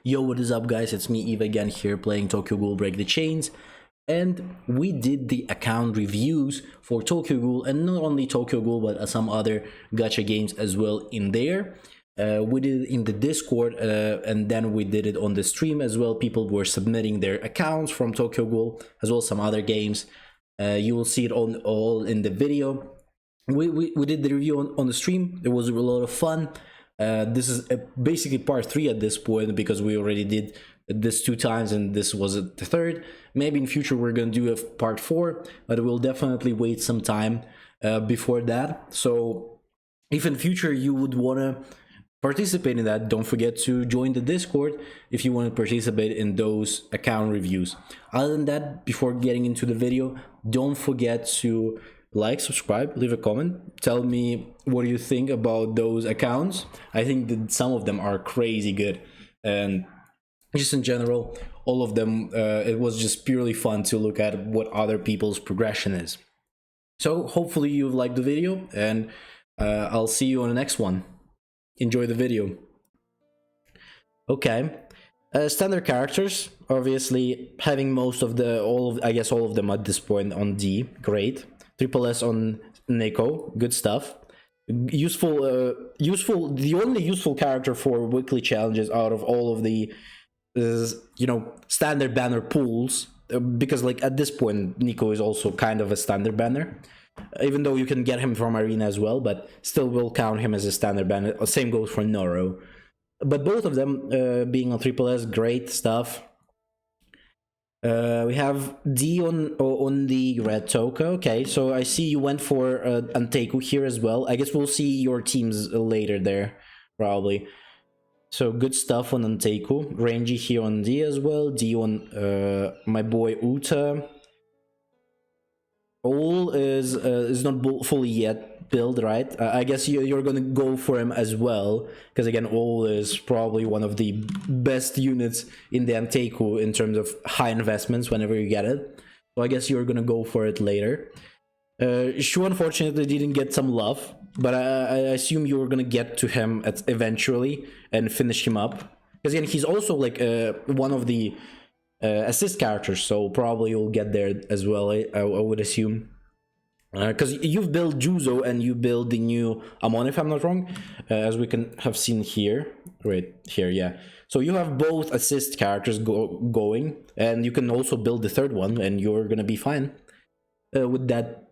Yo, what is up, guys? It's me, Eve, again here playing Tokyo Ghoul Break the Chains. And we did the account reviews for Tokyo Ghoul, and not only Tokyo Ghoul, but some other gacha games as well in there. We did it in the Discord, and then we did it on the stream as well. People were submitting their accounts from Tokyo Ghoul, as well as some other games. You will see it all in the video. We did the review on the stream. It was a lot of fun. This is basically part 3 at this point, because we already did this 2 times and this was the 3rd. Maybe in future we're gonna do a part 4, but we'll definitely wait some time before that. So if in future you would want to participate in that, don't forget to join the Discord if you want to participate in those account reviews. Other than that, before getting into the video, don't forget to like, subscribe, leave a comment, tell me what you think about those accounts. I think that some of them are crazy good, and just in general, all of them, it was just purely fun to look at what other people's progression is. So hopefully you liked the video, and I'll see you on the next one. Enjoy the video. Okay, standard characters, obviously having most of all of them at this point on D, great. Triple S on Neko, good stuff. Useful. The only useful character for weekly challenges out of all of the, standard banner pools, because like at this point, Neko is also kind of a standard banner, even though you can get him from Arena as well, but still will count him as a standard banner. Same goes for Noro. But both of them being on Triple S, great stuff. We have D on the red token. Okay, so I see you went for Anteku here as well. I guess we'll see your teams later there, probably. So good stuff on Anteku. Rangy here on D as well. D on my boy Uta. All is not fully yet built, right? I guess you're gonna go for him as well, because again, All is probably one of the best units in the Anteku in terms of high investments whenever you get it. So I guess you're gonna go for it later. Shu unfortunately didn't get some love, but I assume you're gonna get to him eventually and finish him up, because again, he's also like one of the assist characters, so probably you'll get there as well, I would assume, because you've built Juzo and you build the new Amon, if I'm not wrong, as we can have seen here, right here, yeah. So you have both assist characters going, and you can also build the 3rd one, and you're gonna be fine with that.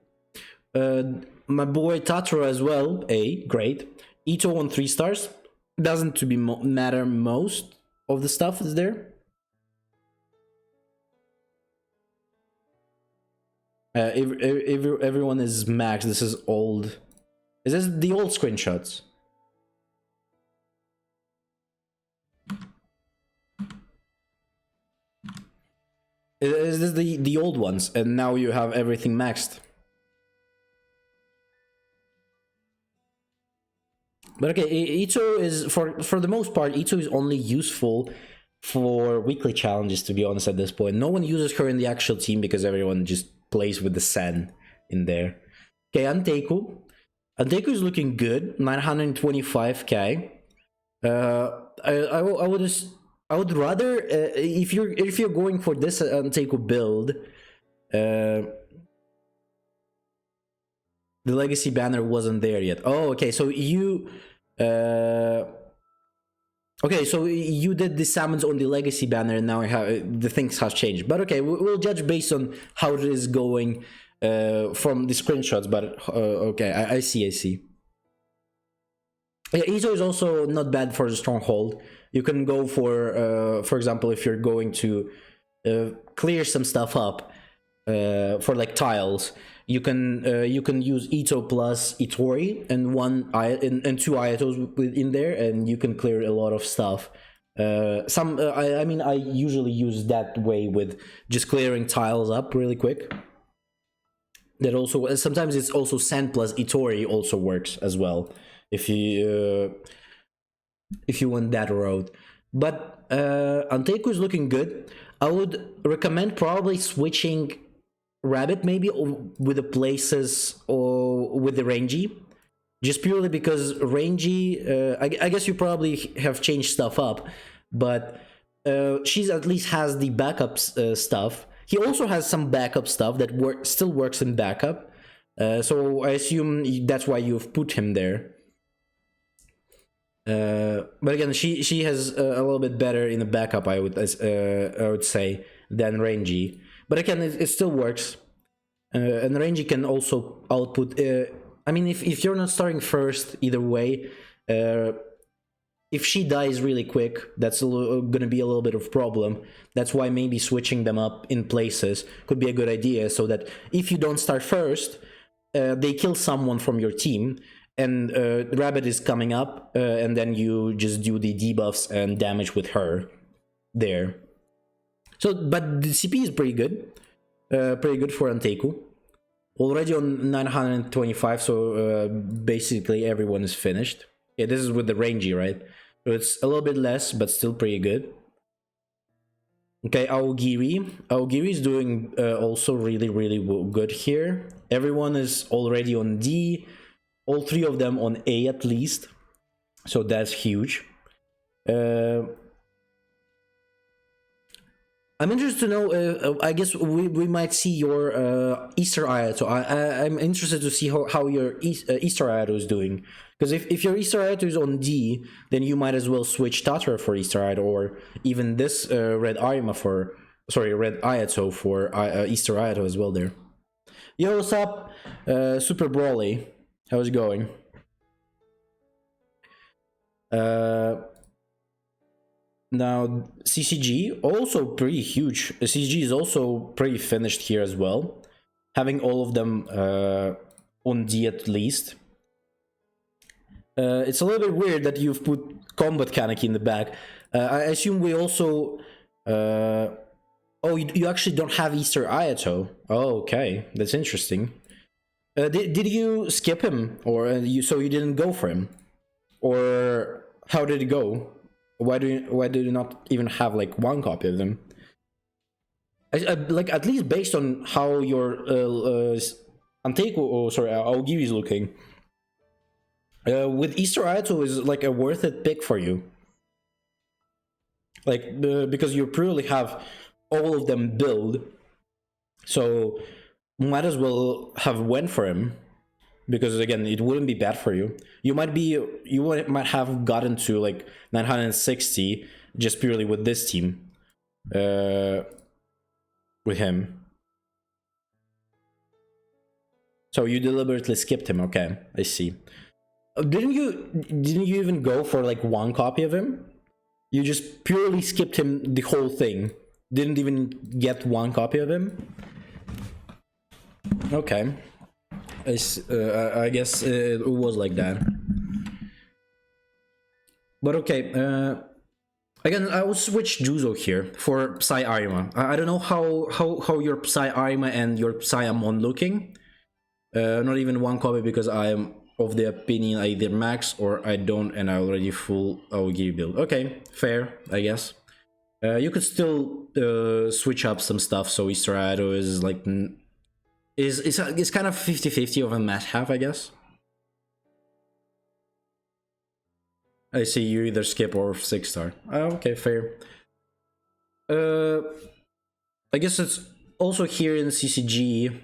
My boy Tatro as well, great. Ito on 3 stars, doesn't to be matter most of the stuff is there. Everyone is max. This is old. Is this the old screenshots? Is this the old ones, and now you have everything maxed? But okay, Ito is for the most part, Ito is only useful for weekly challenges, to be honest. At this point, no one uses her in the actual team because everyone just plays with the Sen in there. Okay, Anteku is looking good, 925k. I would rather if you're going for this Anteku build, the legacy banner wasn't there yet. Oh, okay, so you okay, so you did the summons on the legacy banner, and now the things have changed. But okay, we'll judge based on how it is going from the screenshots. But okay, I see. Yeah, Izo is also not bad for the stronghold. You can go for example, if you're going to clear some stuff up for like tiles, you can use Ito plus Itori and and 2 Ayatos in there, and you can clear a lot of stuff. I mean, I usually use that way with just clearing tiles up really quick. That also sometimes it's also Sand plus Itori also works as well if you want that route. But Anteku is looking good. I would recommend probably switching Rabbit maybe with the places or with the Rangy, just purely because Rangy, I guess you probably have changed stuff up, but she's at least has the backup stuff. He also has some backup stuff that still works in backup. So I assume that's why you've put him there. But again, she has a little bit better in the backup, I would say, than Rangy. But again, it still works. And Rangy can also output. I mean, if you're not starting first, either way, if she dies really quick, that's going to be a little bit of a problem. That's why maybe switching them up in places could be a good idea, so that if you don't start first, they kill someone from your team, and Rabbit is coming up, and then you just do the debuffs and damage with her there. So, but the CP is pretty good. Pretty good for Anteku. Already on 925, so basically everyone is finished. Yeah, this is with the Rangy, right? So it's a little bit less, but still pretty good. Okay, Aogiri. Aogiri is doing also really good here. Everyone is already on D. All three of them on A at least. So that's huge. I'm interested to know, I guess we might see your Easter Ayato. I'm interested to see how your Easter Ayato is doing. Because if your Easter Ayato is on D, then you might as well switch Tatra for Easter Ayato, or even this Red Ayato for Easter Ayato as well there. Yo, what's up? Super Brawly. How's it going? Now, CCG, also pretty huge. CCG is also pretty finished here as well. Having all of them on D at least. It's a little bit weird that you've put Combat Kaneki in the back. I assume we also... oh, you actually don't have Easter Ayato. Oh, okay. That's interesting. Did you skip him? Or so you didn't go for him? Or how did it go? Why did you not even have like one copy of them? Like at least based on how your Aogiri is looking, with Easter Ayato is like a worth it pick for you. Like because you purely have all of them build, so might as well have went for him. Because again, it wouldn't be bad for you. You might have gotten to like 960 just purely with this team, with him. So you deliberately skipped him. Okay, I see. Didn't you even go for like one copy of him? You just purely skipped him the whole thing. Didn't even get one copy of him. Okay. I guess it was like that. But okay, again, I will switch Juzo here for Psy Arima. I don't know how your Psy Arima and your Psy Amon looking. Not even one copy, because I am of the opinion I either max or I don't, and I already full Aogiri build. Okay, fair, I guess. You could still switch up some stuff, so Easter Ayato is like... It's kind of 50-50 of a must-have, I guess. I see you either skip or 6-star. Oh, okay, fair. I guess it's also here in CCG.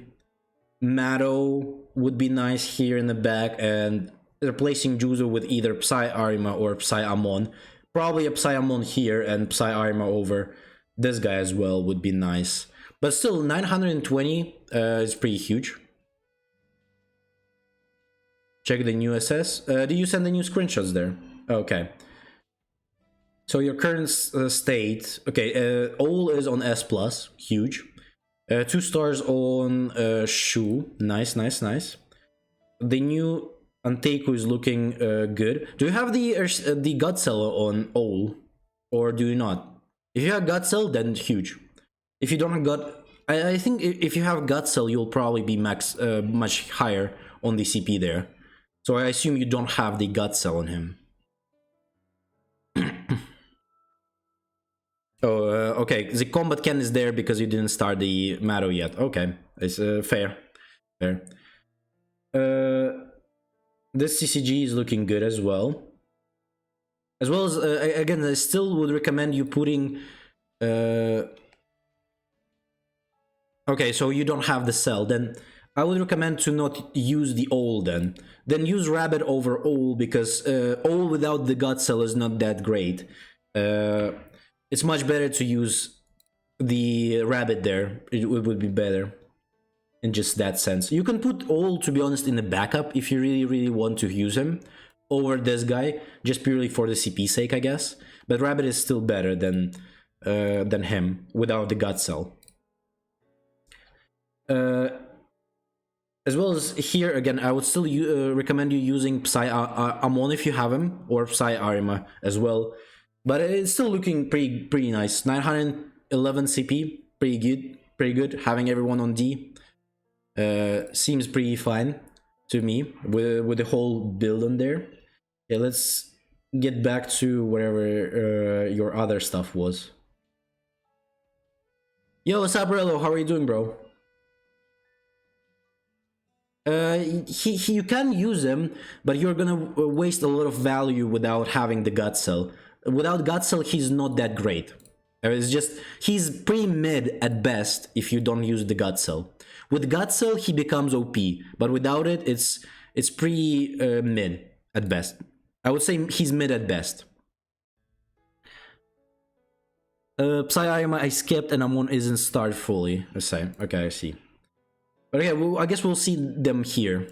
Mado would be nice here in the back, and replacing Juzo with either Psy Arima or Psy Amon. Probably a Psy Amon here and Psy Arima over this guy as well would be nice. But still, 920 is pretty huge. Check the new SS. Did you send the new screenshots there? Okay. So your current state... Okay, all is on S+, huge. 2 stars on Shu. Nice. The new Anteku is looking good. Do you have the gut cell on all? Or do you not? If you have gut cell, then huge. If you don't have gut, I think if you have gut cell, you'll probably be much higher on the CP there. So I assume you don't have the gut cell on him. Oh, okay. The combat can is there because you didn't start the Mado yet. Okay, it's fair. This CCG is looking good as well. As well as, again, I still would recommend you putting... Okay, so you don't have the cell, then I would recommend to not use the all then. Then use rabbit over all, because all without the gut cell is not that great. It's much better to use the rabbit there. It would be better in just that sense. You can put all, to be honest, in the backup if you really want to use him over this guy, just purely for the CP sake, I guess. But rabbit is still better than him without the gut cell. As well as here, again, I would still recommend you using Psy Amon if you have him, or Psy Arima as well. But it's still looking pretty nice. 911 CP, pretty good. Having everyone on D seems pretty fine to me with the whole build on there. Yeah, let's get back to whatever your other stuff was. Yo, what's up, Rello? How are you doing, bro? You can use him, but you're gonna waste a lot of value without having the gut cell. Without gut cell, he's not that great. It's just, he's pretty mid at best if you don't use the gut cell. With gut cell, he becomes OP, but without it, it's pretty mid at best. I would say he's mid at best. Psy I skipped and Amon isn't started fully. I say, okay, I see. But okay, well, I guess we'll see them here.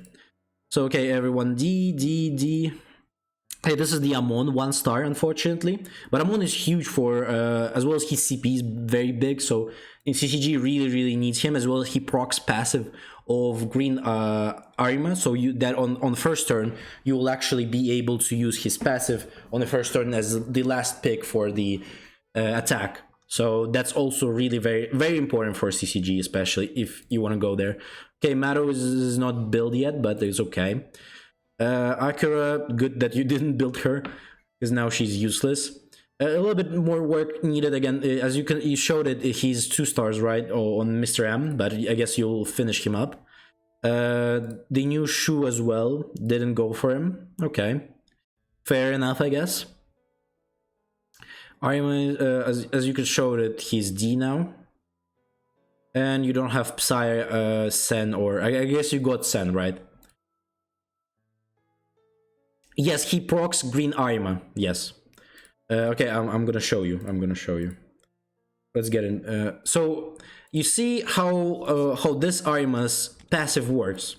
So okay, everyone, D. Hey, this is the Amon, 1 star, unfortunately. But Amon is huge for, as well as his CP is very big, so in CCG really needs him, as well as he procs passive of green Arima, so that on first turn, you will actually be able to use his passive on the first turn as the last pick for the attack. So that's also really very important for CCG, especially if you want to go there. Okay, Mado is not built yet, but it's okay. Akira, good that you didn't build her, because now she's useless. A little bit more work needed again. As you showed it, he's 2 stars, right, on Mr. M, but I guess you'll finish him up. The new shoe as well didn't go for him. Okay, fair enough, I guess. As you could show it, he's D now. And you don't have Psy, Sen, or I guess you got Sen, right? Yes, he procs green Arima. Yes. Okay, I'm gonna show you. Let's get in. So you see how this Arima's passive works.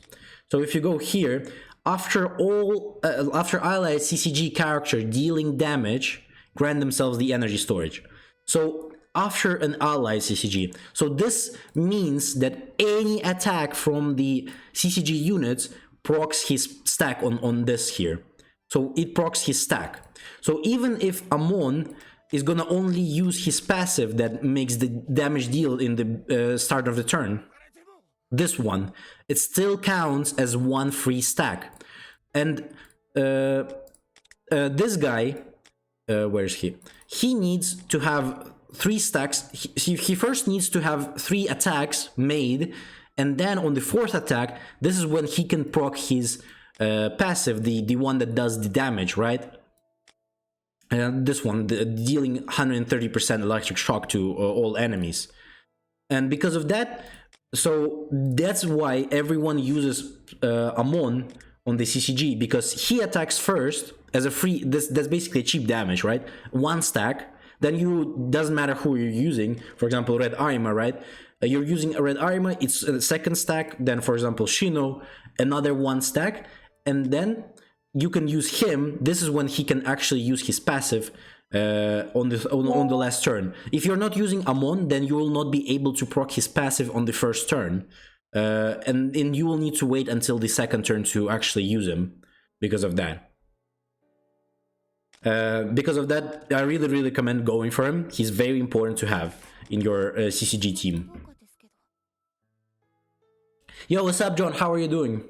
So if you go here, after allied CCG character dealing damage, grant themselves the energy storage. So after an allied CCG, so this means that any attack from the CCG units procs his stack on this here. So it procs his stack. So even if Amon is gonna only use his passive that makes the damage deal in the start of the turn, this one, it still counts as 1 free stack. And this guy, where is he? He needs to have 3 stacks. He first needs to have 3 attacks made, and then on the 4th attack, this is when he can proc his passive, the one that does the damage, right? This one, dealing 130% electric shock to all enemies. And because of that, so that's why everyone uses Amon on the CCG, because he attacks first as a free, that's basically a cheap damage, right? 1 stack, then doesn't matter who you're using, for example, Red Arima, right? You're using a Red Arima, it's a 2nd stack, then for example, Shino, another 1 stack, and then you can use him. This is when he can actually use his passive on the last turn. If you're not using Amon, then you will not be able to proc his passive on the first turn. And you will need to wait until the 2nd turn to actually use him because of that. I really recommend going for him. He's very important to have in your CCG team. Yo, what's up, John? How are you doing?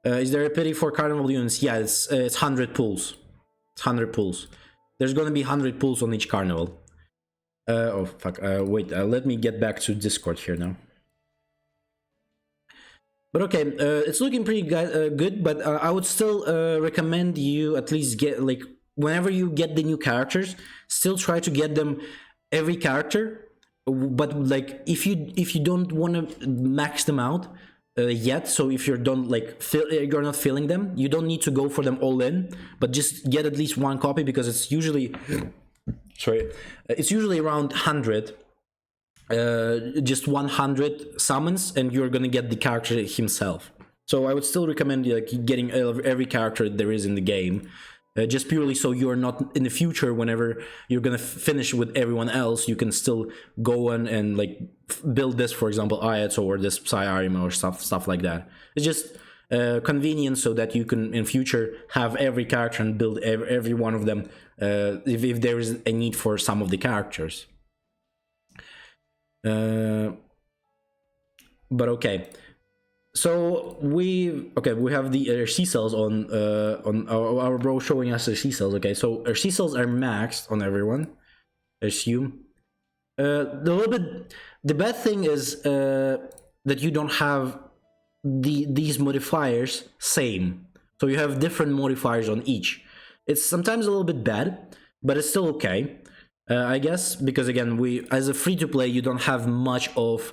Is there a pity for carnival units? Yeah, it's 100 pulls. It's 100 pulls. There's gonna be 100 pulls on each carnival. Oh fuck, wait, let me get back to Discord here now. But okay, it's looking pretty good. But I would still recommend you at least get like whenever you get the new characters, still try to get them every character. But like if you don't want to max them out yet, so if you're don't like you're not filling them, you don't need to go for them all in, but just get at least one copy because it's usually it's usually around 100. Just 100 summons and you're gonna get the character himself. So I would still recommend like getting every character there is in the game, just purely so you're not in the future whenever you're gonna finish with everyone else, you can still go on and like build this, for example, Ayato or this Psy Arima or stuff like that. It's just convenient so that you can in future have every character and build every one of them if there is a need for some of the characters. But okay, so we have the C cells on our bro showing us the C cells. Okay, so our C cells are maxed on everyone, I assume. The bad thing is that you don't have these modifiers same, so you have different modifiers on each. It's sometimes a little bit bad, but it's still okay. I guess because again, we as a free-to-play, you don't have much of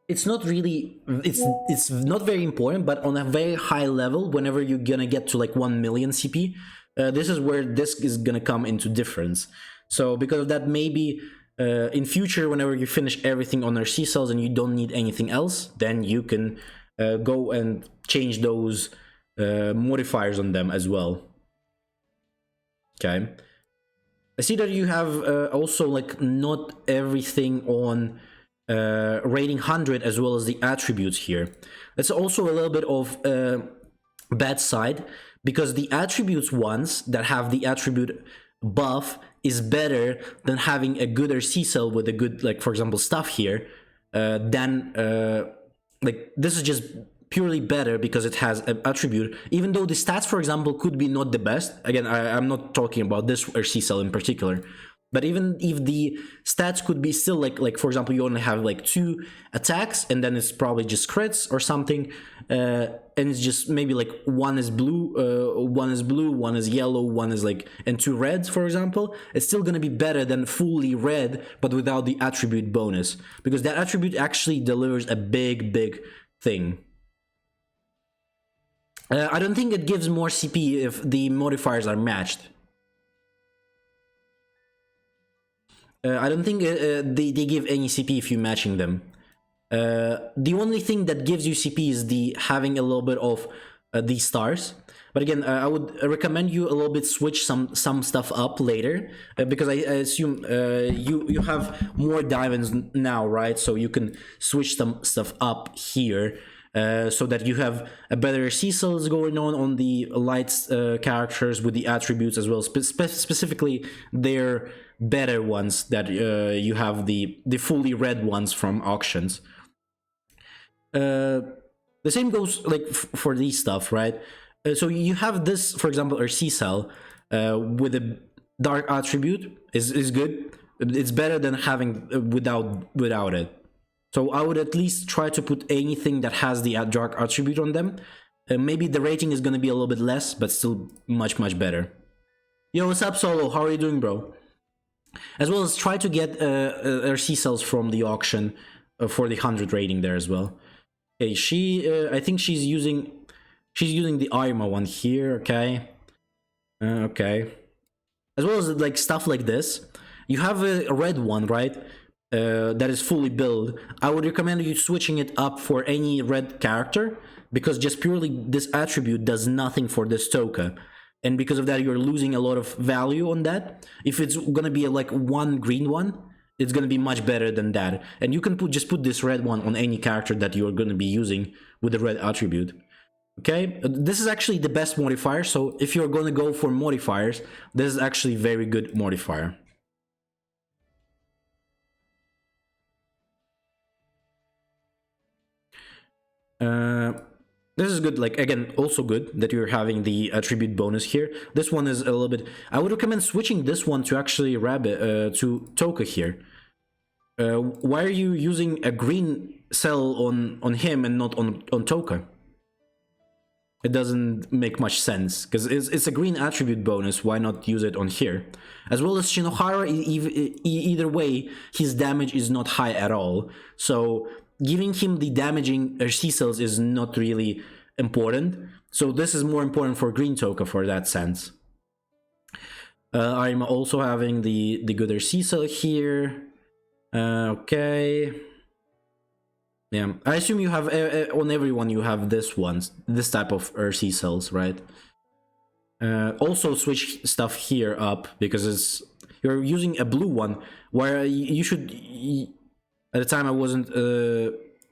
it's not really it's not very important, but on a very high level, whenever you're gonna get to like 1 million CP, this is where this is gonna come into difference. So because of that, maybe in future, whenever you finish everything on our C cells and you don't need anything else, then you can go and change those modifiers on them as well. Okay, I see that you have also like not everything on rating 100 as well as the attributes here. That's also a little bit of bad side, because the attributes ones that have the attribute buff is better than having a good RC cell with a good, like for example, stuff here, than like this is just purely better because it has an attribute, even though the stats, for example, could be not the best. Again, I'm not talking about this RC cell in particular, but even if the stats could be still like for example, you only have like 2 attacks and then it's probably just crits or something, and it's just maybe like one is blue, one is yellow, one is like, and 2 reds, for example, it's still gonna be better than fully red but without the attribute bonus, because that attribute actually delivers a big thing. I don't think it gives more CP if the modifiers are matched. I don't think they give any CP if you're matching them. The only thing that gives you CP is the having a little bit of these stars. But again, I would recommend you a little bit switch some stuff up later, because I assume you have more diamonds now, right? So you can switch some stuff up here. So that you have a better C cells going on the lights characters with the attributes as well. Specifically, they're better ones that you have the fully red ones from auctions. The same goes like for these stuff, right? So you have this, for example, a C cell with a dark attribute is good. It's better than having without it. So I would at least try to put anything that has the dark attribute on them. Maybe the rating is going to be a little bit less, but still much better. Yo, what's up, Solo? How are you doing, bro? As well as try to get RC cells from the auction for the 100 rating there as well. Okay, I think she's using the Arma one here. Okay, okay. As well as like stuff like this. You have a red one, right? That is fully built. I would recommend you switching it up for any red character, because just purely this attribute does nothing for this Toka, and because of that you're losing a lot of value on that. If it's gonna be like one green one, it's gonna be much better than that, and you can just put this red one on any character that you're gonna be using with the red attribute. Okay, this is actually the best modifier, so if you're gonna go for modifiers, this is actually very good modifier. This is good, like again, also good that you're having the attribute bonus here. This one is a little bit, I would recommend switching this one to actually Rabbit, to Toka here. why are you using a green cell on him and not on Toka? It doesn't make much sense, because it's a green attribute bonus, why not use it on here? As well as Shinohara, either way, his damage is not high at all, so giving him the damaging C-cells is not really important, so this is more important for green Toka for that sense. I'm also having the good C-cell here. Okay. Yeah, I assume you have on everyone you have this type of RC cells, right? Also switch stuff here up, because you're using a blue one, where you should. At the time, I wasn't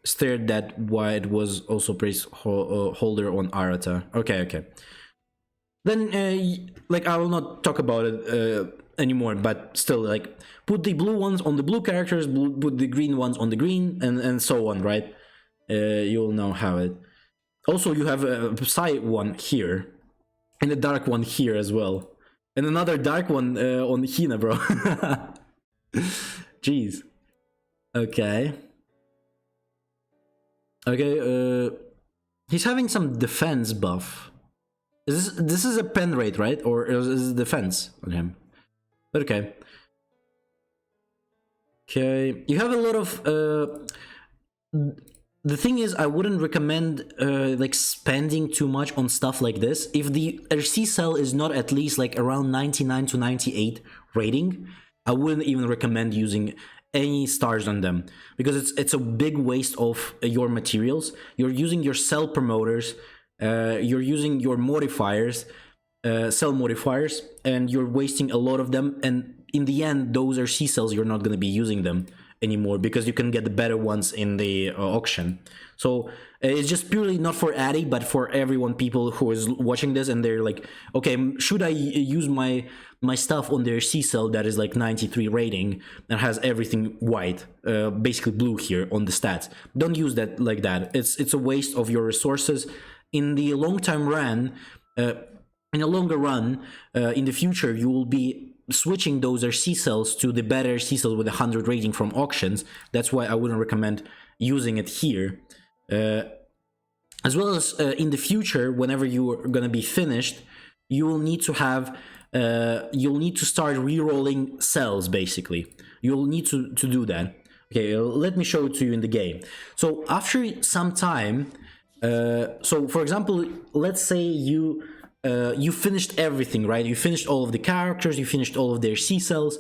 stared that why it was also placeholder on Arata. Okay. Then, like, I will not talk about it anymore, but still, like, put the blue ones on the blue characters, put the green ones on the green, and so on, right? You'll know how it. Also, you have a Psy one here, and a dark one here as well, and another dark one on Hina, bro. Jeez. Okay. He's having some defense buff. This is a pen rate, right? Or is it defense on him? Okay. Okay. You have a lot of the thing is, I wouldn't recommend like spending too much on stuff like this. If the RC cell is not at least like around 99 to 98 rating, I wouldn't even recommend using any stars on them, because it's a big waste of your materials. You're using your cell promoters, you're using your modifiers, cell modifiers, and you're wasting a lot of them, and in the end those are C cells, you're not going to be using them anymore, because you can get the better ones in the auction. So it's just purely not for Addy, but for everyone, people who is watching this and they're like, okay, should I use my stuff on their C cell that is like 93 rating and has everything white, basically blue here on the stats? Don't use that like that. It's a waste of your resources. In the long time run, in a longer run, in the future, you will be switching those C cells to the better C cells with 100 rating from auctions. That's why I wouldn't recommend using it here. As well as in the future, whenever you are gonna be finished, you will need to have you'll need to start re-rolling cells. Basically, you'll need to do that. Okay, let me show it to you in the game. So after some time, so for example, let's say you finished everything, right? You finished all of the characters, you finished all of their C cells.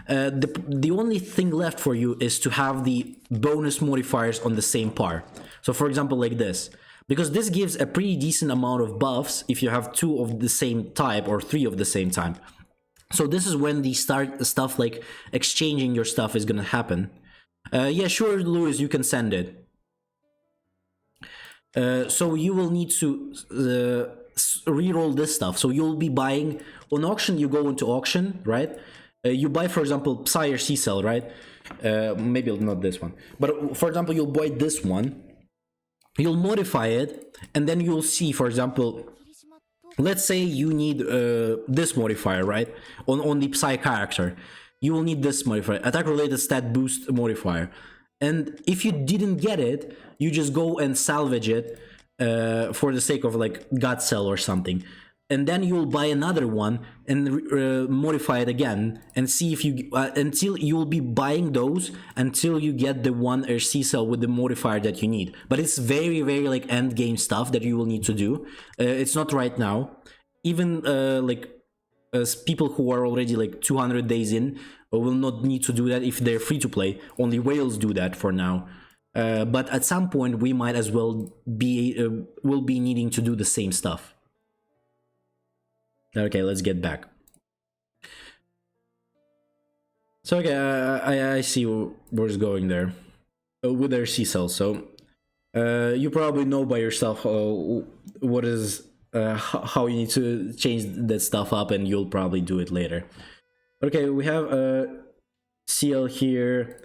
The only thing left for you is to have the bonus modifiers on the same par. So for example, like this, because this gives a pretty decent amount of buffs if you have 2 of the same type or 3 of the same type. So this is when the stuff like exchanging your stuff is gonna happen. Yeah, sure, Lewis, you can send it. So you will need to re-roll this stuff. So you'll be buying on auction. You go into auction, right? You buy, for example, Psy or C cell, right? Maybe not this one, but for example, you'll buy this one. You'll modify it, and then you'll see, for example, let's say you need this modifier, right? On the Psy character, you will need this modifier, attack related stat boost modifier. And if you didn't get it, you just go and salvage it for the sake of like God Cell or something. And then you'll buy another one and modify it again, and see if you until you'll be buying those until you get the one RC cell with the modifier that you need. But it's very, very like end game stuff that you will need to do. It's not right now. Even like people who are already like 200 days in will not need to do that if they're free to play. Only whales do that for now. But at some point we might as well be will be needing to do the same stuff. Okay, let's get back. So okay, I see where it's going there with their C cells. So you probably know by yourself what is how you need to change that stuff up, and you'll probably do it later. Okay, we have CL here.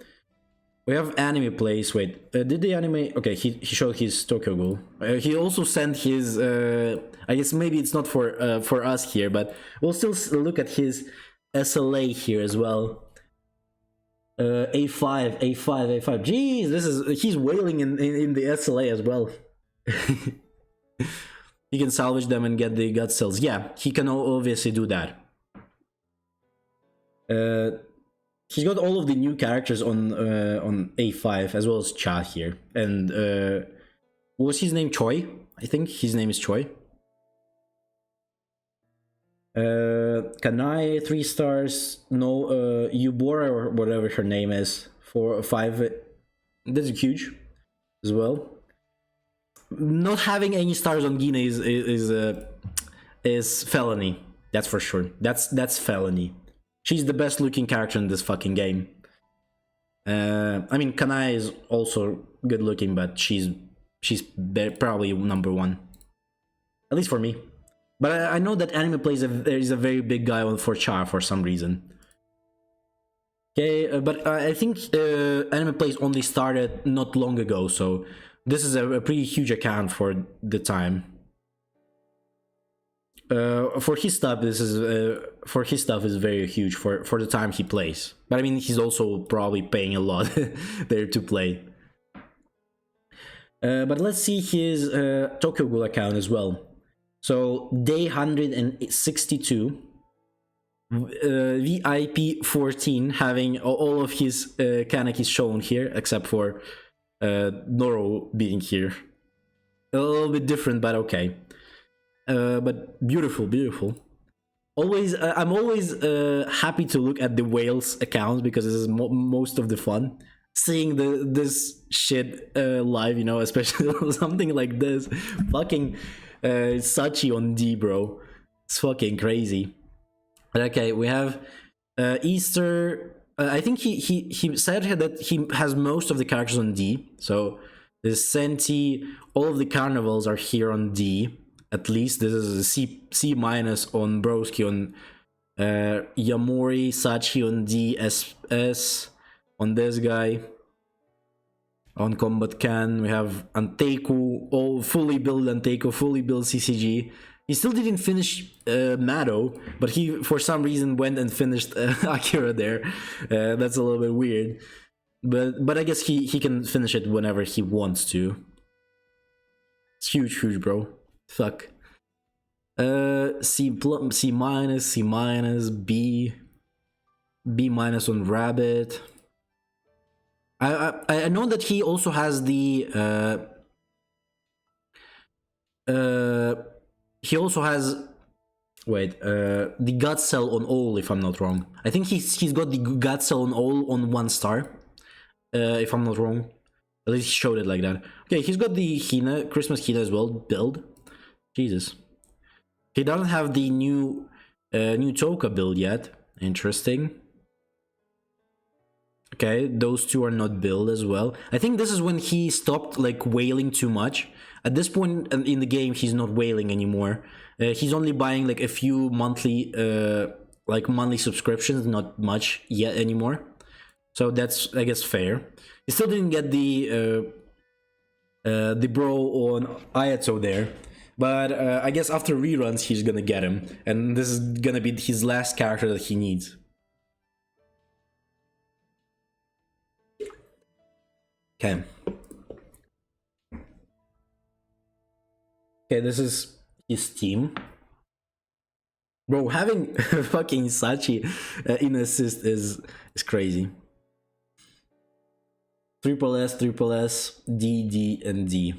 We have anime plays. Wait, did the anime? Okay, he showed his Tokyo Ghoul. He also sent his. I guess maybe it's not for us here, but we'll still look at his SLA here as well. A5, A5, A5. Jeez, he's wailing in the SLA as well. He can salvage them and get the gut cells. Yeah, he can obviously do that. He's got all of the new characters on A5 as well as Cha here. And what was his name? Choi? I think his name is Choi. Kanai 3 stars. No, Yubora or whatever her name is for 5. That's huge as well. Not having any stars on Gina is felony. That's for sure. That's felony. She's the best looking character in this fucking game. I mean, Kanai is also good looking, but she's probably number 1, at least for me. But I know that Anime Plays there is a very big guy on for Cha for some reason. Okay, but I think Anime Plays only started not long ago, so this is a pretty huge account for the time. For his stuff, this is very huge for the time he plays. But I mean, he's also probably paying a lot there to play. But let's see his Tokyo Ghoul account as well. So day 162, VIP 14, having all of his Kanekis shown here, except for Noro being here. A little bit different, but okay. But beautiful, beautiful. I'm always happy to look at the Whales account because this is most of the fun. Seeing this shit live, you know, especially something like this. Fucking Sachi on D, bro. It's fucking crazy. Okay, we have Easter. I think he said that he has most of the characters on D. So the Senti, all of the carnivals are here on D. At least this is a C minus on Broski, on Yamori, Sachi on D, SS on this guy. On Combat Can, we have Anteku, all fully built Anteku, fully built CCG. He still didn't finish Mado, but he, for some reason, went and finished Akira there. That's a little bit weird. But I guess he can finish it whenever he wants to. It's huge, bro. Fuck. C minus, C minus, B minus on Rabbit. I know that he also has the he also has the gut cell on all, if I'm not wrong. I think he's got the gut cell on all on 1 star, if I'm not wrong. At least he showed it like that. Okay, he's got the Hina, Christmas Hina as well build. Jesus, he doesn't have the new Toka build yet. Interesting. Okay, those two are not built as well. I think this is when he stopped like whaling too much. At this point in the game, he's not whaling anymore. He's only buying like a few monthly subscriptions, not much yet anymore. So that's, I guess, fair. He still didn't get the bro on Ayato there. But I guess after reruns, he's gonna get him. And this is gonna be his last character that he needs. Okay. Okay, this is his team. Bro, having fucking Sachi in assist is crazy. Triple S, D, D, and D.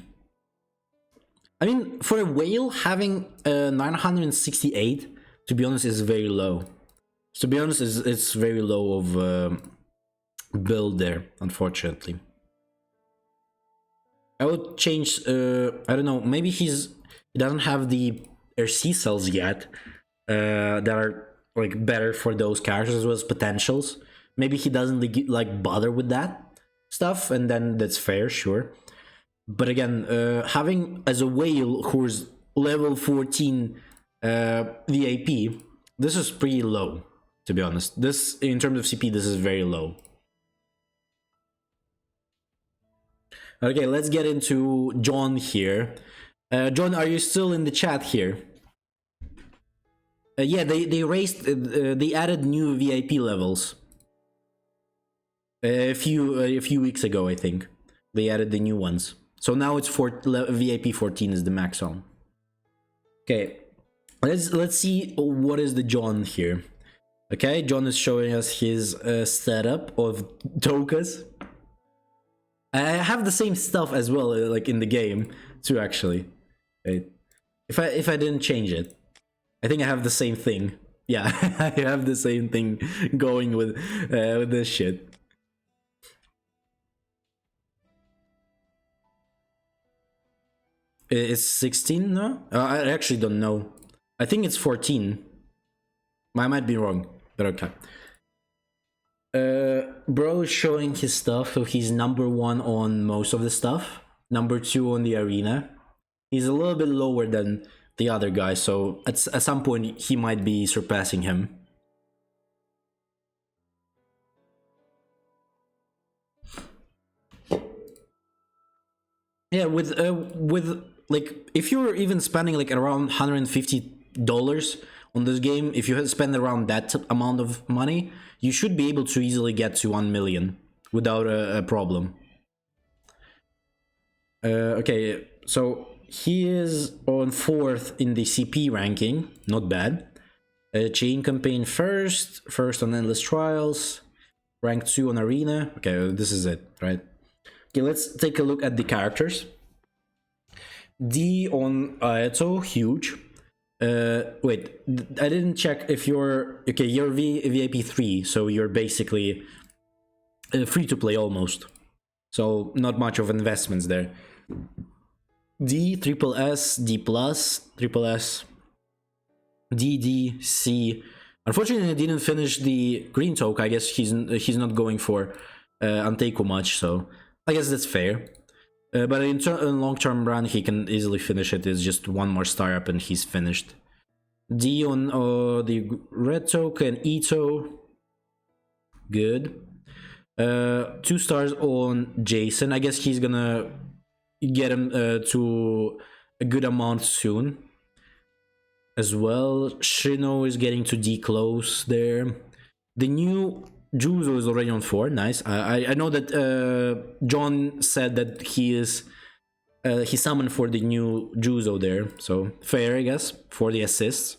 I mean, for a whale, having 968, to be honest, is very low. To be honest, it's very low of build there, unfortunately. I would change, I don't know, maybe he doesn't have the RC cells yet that are like better for those characters as well as potentials. Maybe he doesn't like bother with that stuff, and then that's fair, sure. But again, having as a whale who's level 14 VIP, this is pretty low, to be honest. This, in terms of CP, this is very low. Okay, let's get into John here. John, are you still in the chat here? Yeah, they raised, they added new VIP levels. A few weeks ago, I think they added the new ones. So now it's VIP 14 is the max on. Okay, let's see what is the John here. Okay, John is showing us his setup of tokas. I have the same stuff as well, like in the game too. Actually, right? If I didn't change it, I think I have the same thing. Yeah, I have the same thing going with this shit. It's 16 no? I actually don't know. I think it's 14. I might be wrong, but okay. Bro is showing his stuff, so he's number 1 on most of the stuff. Number 2 on the arena. He's a little bit lower than the other guy, so at some point he might be surpassing him. Yeah, with like if you're even spending like around $150 on this game, if you spend around that amount of money, you should be able to easily get to 1 million without a problem. Okay, so he is on 4th in the CP ranking, not bad. Chain campaign first on endless trials, rank 2 on arena. Okay, this is it, right? Okay, let's take a look at the characters. D on Aeto, huge. Wait, I didn't check if you're... Okay, you're VIP 3, so you're basically free to play almost. So not much of investments there. D, triple S, D plus, triple S, D, D, C. Unfortunately, I didn't finish the green toke. I guess he's not going for Anteku much, so I guess that's fair. But in long-term run, he can easily finish it. It's just one more star up and he's finished. D on the red token, Ito. Good. 2 stars on Jason. I guess he's gonna get him to a good amount soon as well. Shino is getting to D close there. The new Juzo is already on 4. Nice. I know that John said that he summoned for the new Juzo there, so fair, I guess, for the assists.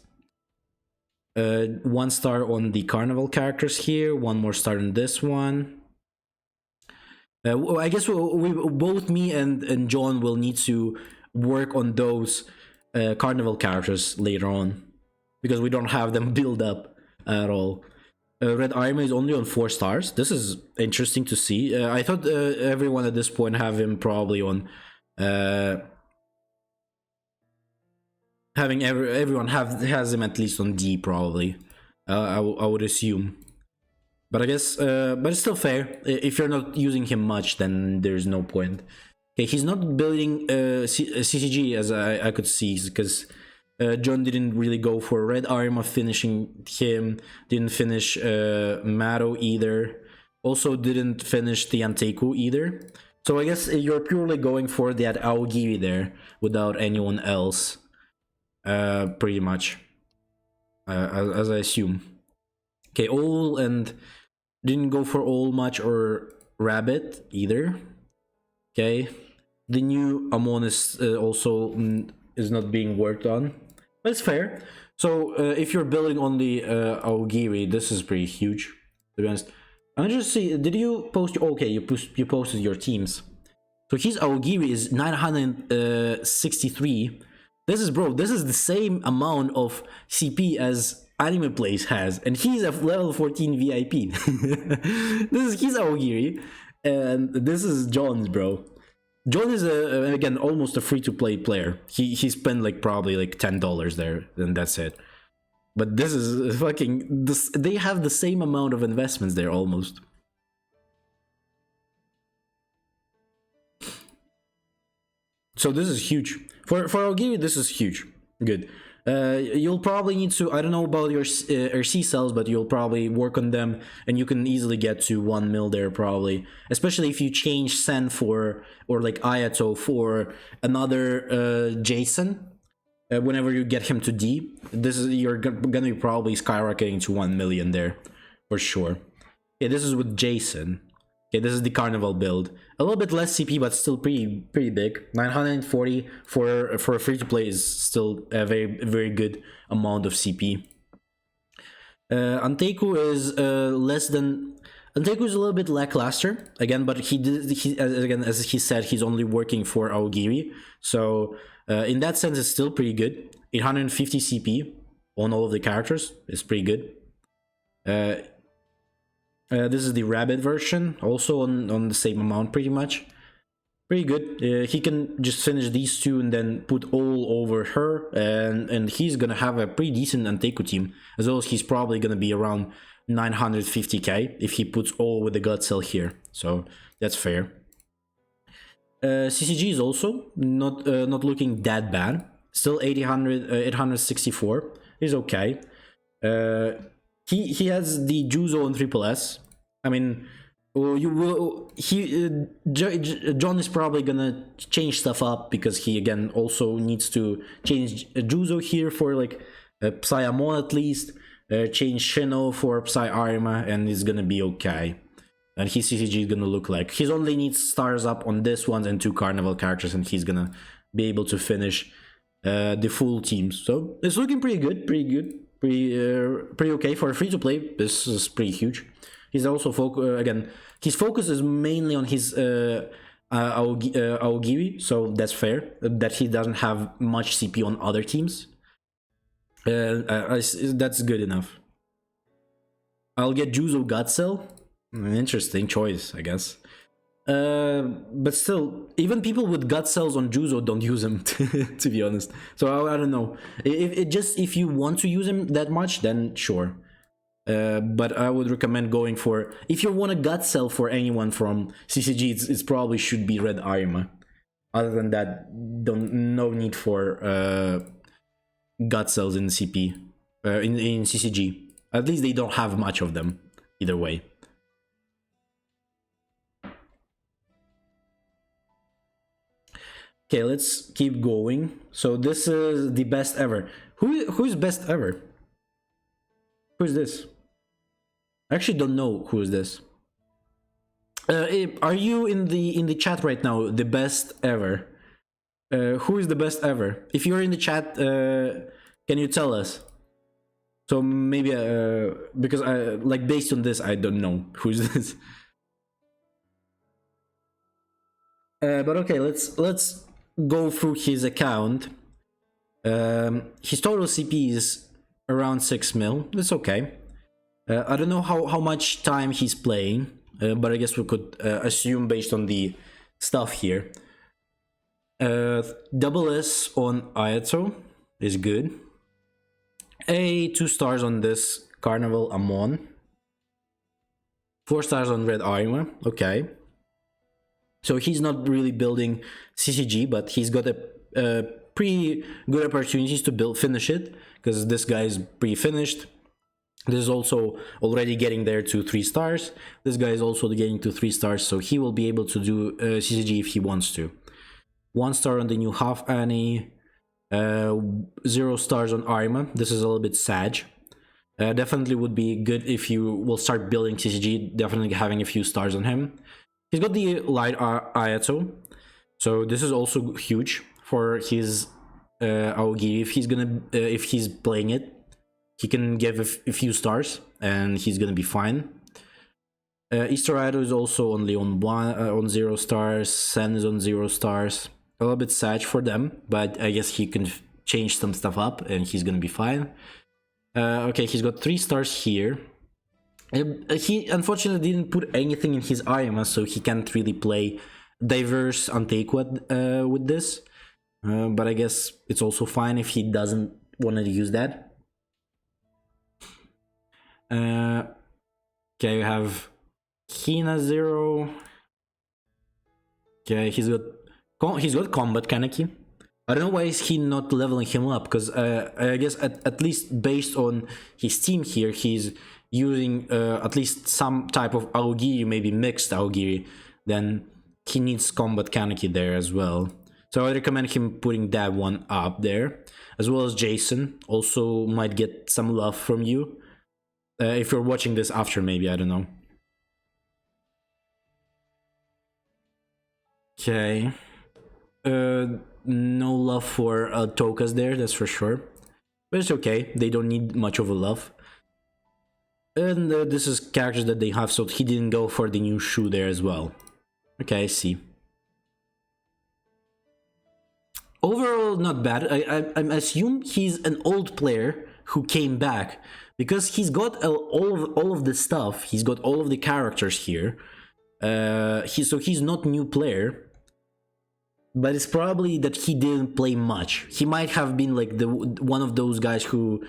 1 star on the carnival characters here. 1 more star on this one. I guess we both me and John will need to work on those carnival characters later on because we don't have them built up at all. Red Armor is only on 4 stars. This is interesting to see. I thought everyone at this point have him probably on having everyone has him at least on D probably. I would assume. But I guess, but it's still fair. If you're not using him much, then there's no point. Okay, he's not building CCG as I could see, because John didn't really go for Red Armor finishing him, didn't finish Maro either, also didn't finish the Anteku either. So I guess you're purely going for that Aogiri there, without anyone else, pretty much, as I assume. Okay, all and didn't go for all much or rabbit either. Okay, the new Amon is also is not being worked on, but it's fair. So if you're building on the Aogiri, this is pretty huge, to be honest. I'm just see. Did you post? Okay, you posted your teams. So his Aogiri is 963. This is the same amount of CP as Anime Place has, and he's a level 14 VIP. This is his Aogiri, and this is John's, bro. John is again almost a free-to-play player. He spent like probably like $10 there, and that's it. But this is fucking this. They have the same amount of investments there almost. So this is huge for Aogiri. This is huge. Good. You'll probably need to, I don't know about your RC cells, but you'll probably work on them and you can easily get to 1 mil there probably, especially if you change Sen for, or like Ayato for another Jason. Whenever you get him to D, you're gonna be probably skyrocketing to 1 million there for sure. Yeah, this is with Jason. Okay, this is the Carnival build. A little bit less CP, but still pretty big. 940 for a free to play is still a very good amount of CP. Anteku is less than. Anteku is a little bit lackluster again, but again, as he said, he's only working for Aogiri, so in that sense, it's still pretty good. 850 CP on all of the characters is pretty good. This is the rabbit version, also on the same amount, pretty much. Pretty good. He can just finish these two and then put all over her, and he's gonna have a pretty decent Anteku team, as well as he's probably gonna be around 950k if he puts all with the gut cell here. So that's fair. CCG is also not looking that bad. Still 864 is okay. He has the Juzo on Triple S. I mean, John is probably gonna change stuff up because he again also needs to change Juzo here for like Psyamon at least. Change Shino for Psy Arima, and it's gonna be okay. And his CCG is gonna look like he only needs stars up on this one and 2 Carnival characters, and he's gonna be able to finish the full team. So it's looking pretty good, pretty okay for a free to play. This is pretty huge. He's also again, his focus is mainly on his Aogiri, so that's fair. That he doesn't have much CP on other teams. That's good enough. I'll get Juzo gut cell. Interesting choice, I guess. But still, even people with gut cells on Juzo don't use him, to be honest. So I don't know. If you want to use him that much, then sure. But I would recommend going for, if you want a gut cell for anyone from CCG, it's probably should be Red Arima. Other than that, no need for gut cells in CP, in CCG. At least they don't have much of them, either way. Okay, let's keep going. So this is the best ever. Who's best ever? Who's this? I actually don't know who is this. Are you in the chat right now? The best ever. Who is the best ever? If you're in the chat, can you tell us? So maybe because like based on this, I don't know who's this. But okay, let's go through his account. His total CP is around 6 mil. That's okay. I don't know how much time he's playing, but I guess we could assume based on the stuff here. Double S on Ayato is good. 2 stars on this Carnival Amon. 4 stars on Red Arima. Okay. So he's not really building CCG, but he's got a pretty good opportunities to finish it, because this guy is pre-finished. This is also already getting there to 3 stars. This guy is also getting to 3 stars, so he will be able to do CCG if he wants to. 1 star on the new Half Annie. 0 stars on Arima. This is a little bit sad. Definitely would be good if you will start building CCG, definitely having a few stars on him. He's got the Light Ayato, so this is also huge for his Aogi. If he's playing it, he can give a few stars and he's gonna be fine. Easter Ayato is also only on 0 stars. Sen is on 0 stars. A little bit sad for them, but I guess he can change some stuff up and he's gonna be fine. Okay, he's got 3 stars here. He unfortunately didn't put anything in his Arima, so he can't really play diverse Antequad with this. But I guess it's also fine if he doesn't want to use that. Okay, you have Hina 0. Okay, he's got Combat Kaneki. I don't know why is he not leveling him up, because I guess at least based on his team here, he's using at least some type of Aogiri, maybe mixed Aogiri, then he needs Combat Kaneki there as well. So I recommend him putting that one up there, as well as Jason. Also might get some love from you if you're watching this after, maybe, I don't know. Okay. No love for Tokas there, that's for sure. But it's okay, they don't need much of a love. And this is characters that they have, so he didn't go for the new shoe there as well. Okay, I see. Overall, not bad. I assume he's an old player who came back because he's got all of the stuff. He's got all of the characters here. So he's not new player, but it's probably that he didn't play much. He might have been like the one of those guys who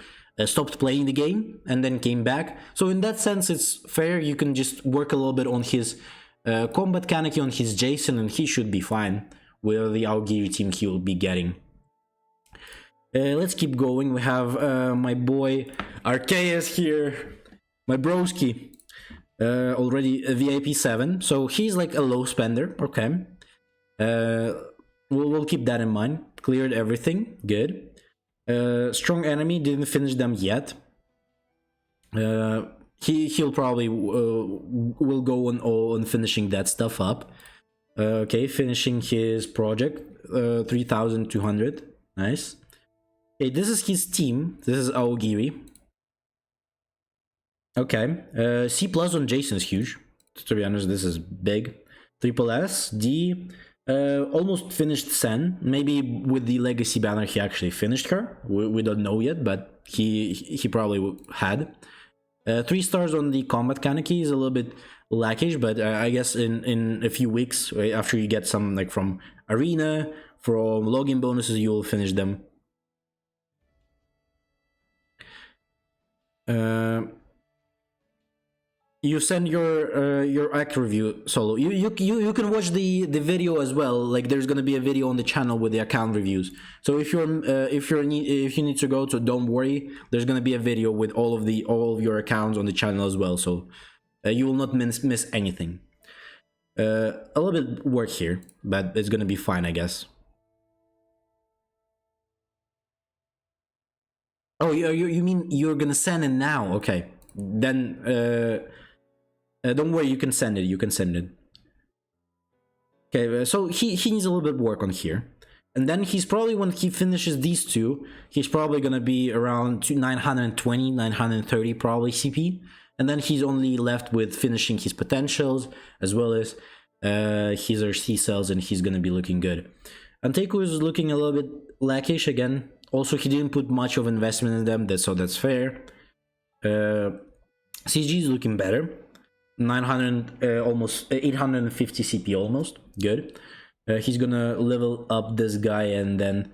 stopped playing the game and then came back. So in that sense, it's fair. You can just work a little bit on his combat Kaneki, on his Jason, and he should be fine with the Aogiri team he will be getting. Let's keep going. We have my boy Arceus here, my broski, already a VIP 7, so he's like a low spender. Okay, we'll keep that in mind. Cleared everything, good. Strong enemy, didn't finish them yet. He'll probably will go on finishing that stuff up. Okay, finishing his project, 3,200. Nice. Okay, this is his team. This is Aogiri. Okay, C plus on Jason is huge. To be honest, this is big. Triple S, D, almost finished Sen. Maybe with the legacy banner he actually finished her. We don't know yet, but he probably had. 3 stars on the combat Kaneki is a little bit lackish, but I guess in a few weeks after you get some like from arena, from login bonuses, you will finish them. You send your act review solo. You can watch the video as well. Like there's gonna be a video on the channel with the account reviews. So if you need to go, so don't worry. There's gonna be a video with all of your accounts on the channel as well. So you will not miss anything. A little bit work here, but it's gonna be fine, I guess. Oh, you mean you're gonna send it now? Okay, then don't worry, you can send it. You can send it. Okay, so he needs a little bit of work on here, and then he's probably, when he finishes these two, he's probably gonna be around 920, 930 probably CP, and then he's only left with finishing his potentials as well as his RC cells, and he's gonna be looking good. Anteiku is looking a little bit lackish again. Also, he didn't put much of investment in them, so that's fair. CG is looking better. 900, almost 850 CP, almost good. He's gonna level up this guy, and then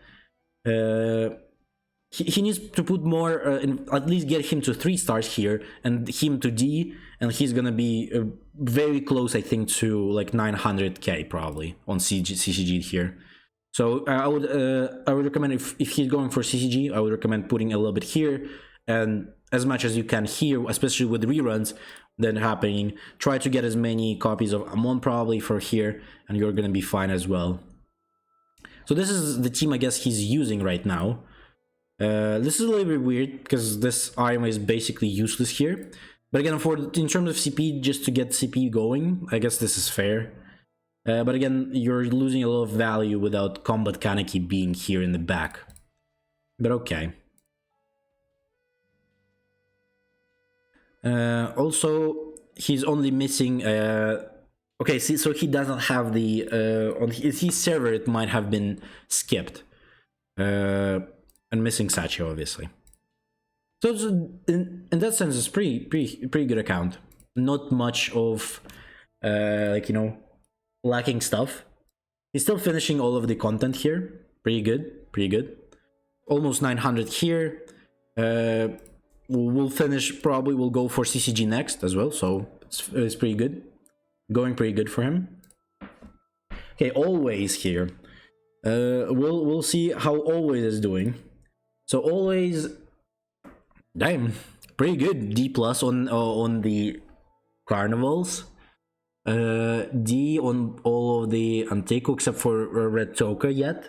he needs to put more, at least get him to 3 stars here, and him to D, and he's gonna be very close, I think, to like 900k probably on CCG here. So I would recommend, if he's going for CCG, I would recommend putting a little bit here, and as much as you can here, especially with reruns then happening, try to get as many copies of Amon probably for here, and you're gonna be fine as well. So this is the team I guess he's using right now. This is a little bit weird because this item is basically useless here, but again, in terms of CP, just to get CP going, I guess this is fair. But again, you're losing a lot of value without combat Kaneki being here in the back. But okay. Also, he's only missing... okay, see, so he doesn't have the... on his server, it might have been skipped. And missing Sachi, obviously. So in that sense, it's pretty good account. Not much of, like, you know, lacking stuff. He's still finishing all of the content here. Pretty good. Almost 900 here. We'll finish, probably we'll go for CCG next as well, so it's pretty good. Going pretty good for him. Okay, Always here. We'll see how Always is doing. So Always, damn, pretty good. D plus on the carnivals. D on all of the Anteiku except for Red Toka yet.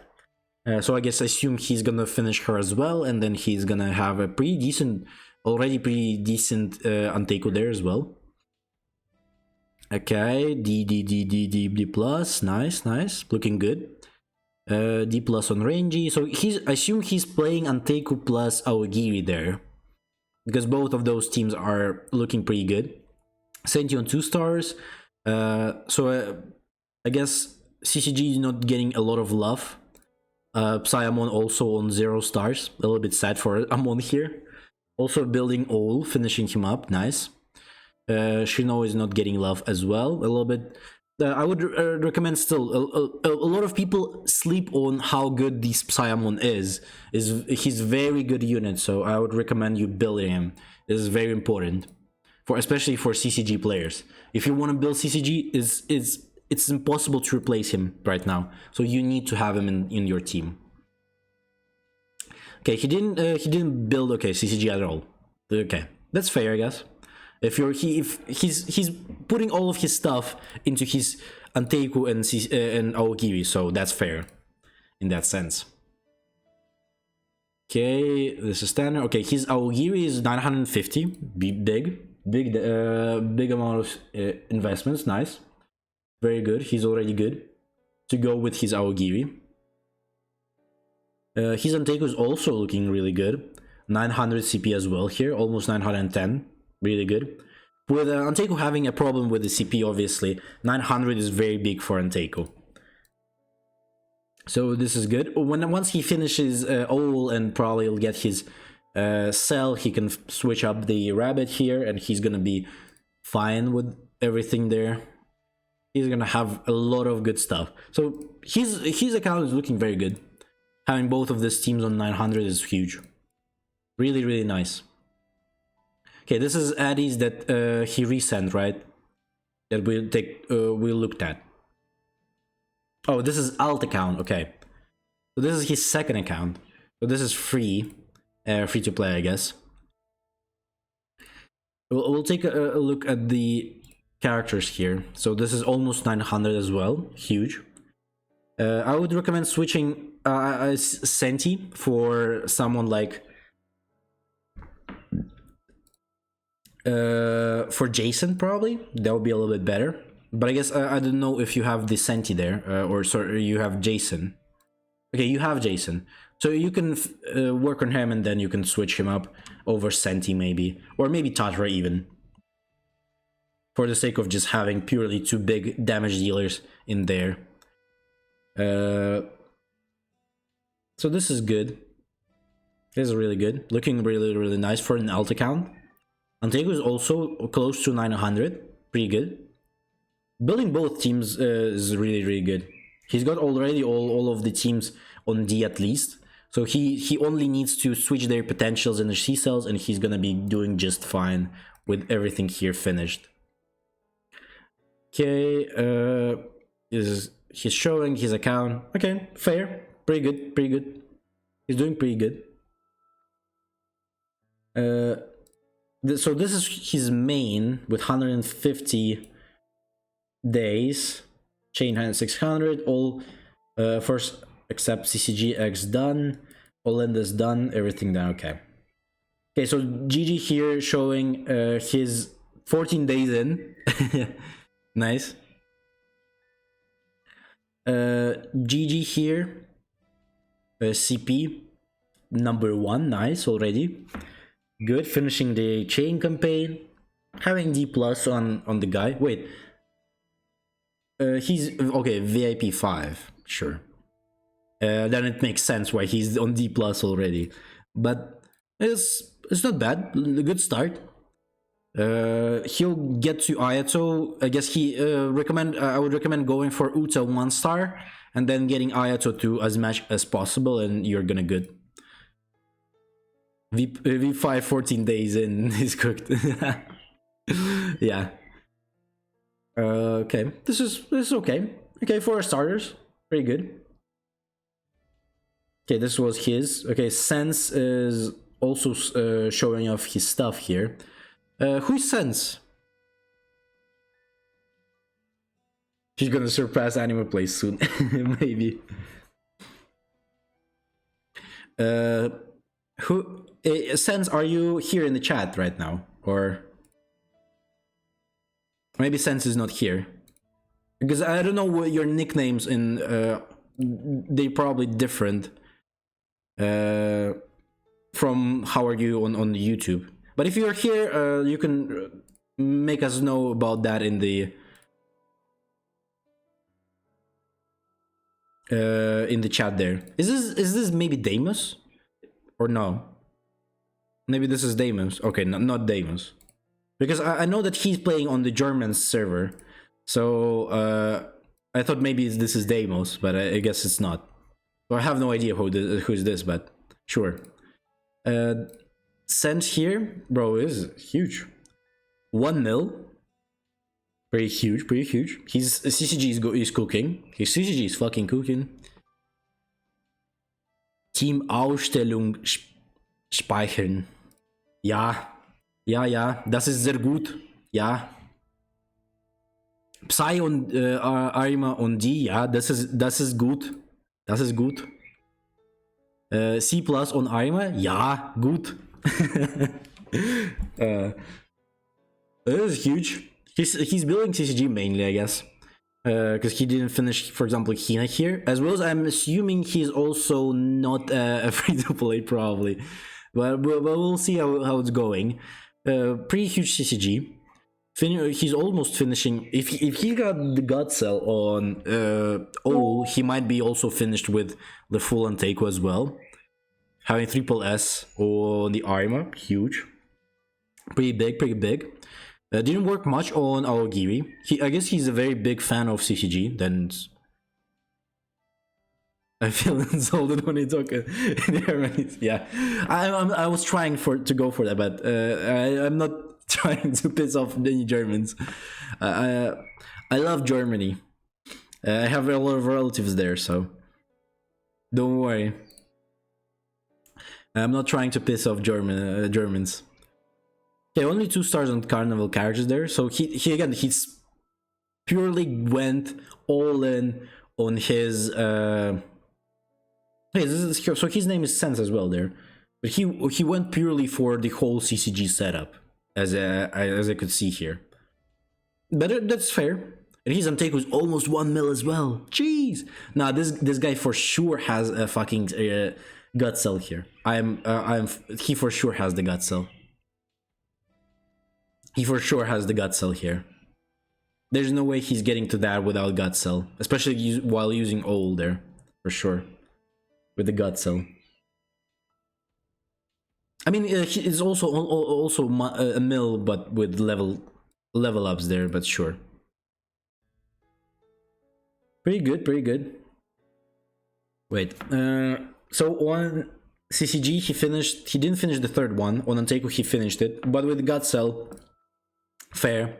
So I guess I assume he's gonna finish her as well, and then he's gonna have a already pretty decent Anteiku there as well. Okay, D plus, nice, looking good. D plus on Rangy, so I assume he's playing Anteku plus Aogiri there, because both of those teams are looking pretty good. Senti on 2 stars, I guess CCG is not getting a lot of love. Psyamon also on 0 stars, a little bit sad for Amon here. Also building Ol, finishing him up, nice. Shino is not getting love as well, a little bit. I would recommend still, a lot of people sleep on how good this Psyamon is. He's very good unit, so I would recommend you building him. This is very important, especially for CCG players. If you want to build CCG, it's impossible to replace him right now, so you need to have him in your team. Okay, he didn't build CCG at all. Okay, that's fair, I guess. If he's putting all of his stuff into his Anteku and Aogiri, so that's fair in that sense. Okay, this is standard. Okay, his Aogiri is 950, big amount of investments. Nice, very good. He's already good to go with his Aogiri. His Anteku is also looking really good. 900 CP as well here, almost 910. Really good. With Anteku having a problem with the CP, obviously, 900 is very big for Anteku. So this is good. Once he finishes Ol and probably will get his cell, he can switch up the rabbit here, and he's gonna be fine with everything there. He's gonna have a lot of good stuff. So his account is looking very good. Having both of these teams on 900 is huge. Really, really nice. Okay, this is Addies that he resent, right? That we looked at. Oh, this is alt account. Okay, so this is his second account. So this is free to play, I guess. We'll take a look at the characters here. So this is almost 900 as well. Huge. I would recommend switching Senti for someone like for Jason, probably. That would be a little bit better. But I guess I don't know if you have the Senti there, or sorry, you have Jason. Okay, you have Jason. So you can work on him, and then you can switch him up over Senti maybe. Or maybe Tatra even. For the sake of just having purely 2 big damage dealers in there. So this is good. This is really good. Looking really, really nice for an alt account. Anteku is also close to 900. Pretty good. Building both teams is really, really good. He's got already all of the teams on D at least. So he only needs to switch their potentials and their C cells, and he's gonna be doing just fine with everything here finished. Okay, he's showing his account. Okay, fair. Pretty good, pretty good. He's doing pretty good. So this is his main with 150 days. Chain hand 600. All first except CCG X done. All in this done. Everything done. Okay. Okay, so GG here showing his 14 days in. Nice. GG here. CP number 1. Nice already. Good. Finishing the chain campaign. Having D plus on the guy. Wait. He's okay. VIP 5. Sure. Then it makes sense why he's on D plus already. But it's not bad. A good start. He'll get to Ayato. I guess I would recommend going for Uta 1 star and then getting Ayato 2 as much as possible, and you're gonna good. V5 14 days in is cooked. Yeah. Okay. This is okay. Okay, for starters, pretty good. Okay, this was his. Okay, Sense is also showing off his stuff here. Who's Sense? She's gonna surpass Anime Play soon, maybe. Sense, are you here in the chat right now, or? Maybe Sense is not here. Because I don't know what your nicknames in... they're probably different from how are you on YouTube. But if you're here, you can make us know about that in the chat there. Is this maybe Deimos? Or no? Maybe this is Deimos. Okay, not Deimos. Because I know that he's playing on the German server. So I thought maybe this is Deimos, but I guess it's not. So I have no idea who's this, but sure. Sense here, bro, is huge. 1 mil. Pretty huge, pretty huge. His CCG is cooking. His CCG is fucking cooking. Team-Ausstellung speichern. Ja. Ja, das ist sehr gut. Ja. Psy und Arima und die, ja, das ist gut. Das ist gut. C+ und Arima, ja, gut. It is huge. He's building CCG mainly, I guess. Because he didn't finish, for example, Hina here. As well as I'm assuming he's also not a free-to-play, probably. But we'll see how it's going. Pretty huge CCG. He's almost finishing. If he got the God Cell on all, he might be also finished with the full Anteco as well. Having triple S on the Arima, huge. Pretty big. Didn't work much on Aogiri. I guess he's a very big fan of CCG. Then I feel insulted when I talk in German. Yeah, I was trying to go for that, but I'm not trying to piss off any Germans. I love Germany. I have a lot of relatives there, so don't worry. I'm not trying to piss off Germans. Okay, only 2 stars on Carnival characters there. So he's purely went all in on his. So his name is Sense as well there, but he went purely for the whole CCG setup, as I could see here. But that's fair. And his Anteco is almost 1 mil as well. Jeez. Nah, this guy for sure has a fucking gut cell here. He for sure has the gut cell. He for sure has the gut cell here. There's no way he's getting to that without gut cell, especially while using all there, for sure, with the gut cell. I mean, it's also a mill, but with level ups there. But sure, pretty good. Wait, so on CCG he didn't finish the 3rd one. On Anteco he finished it, but with the gut cell. Fair.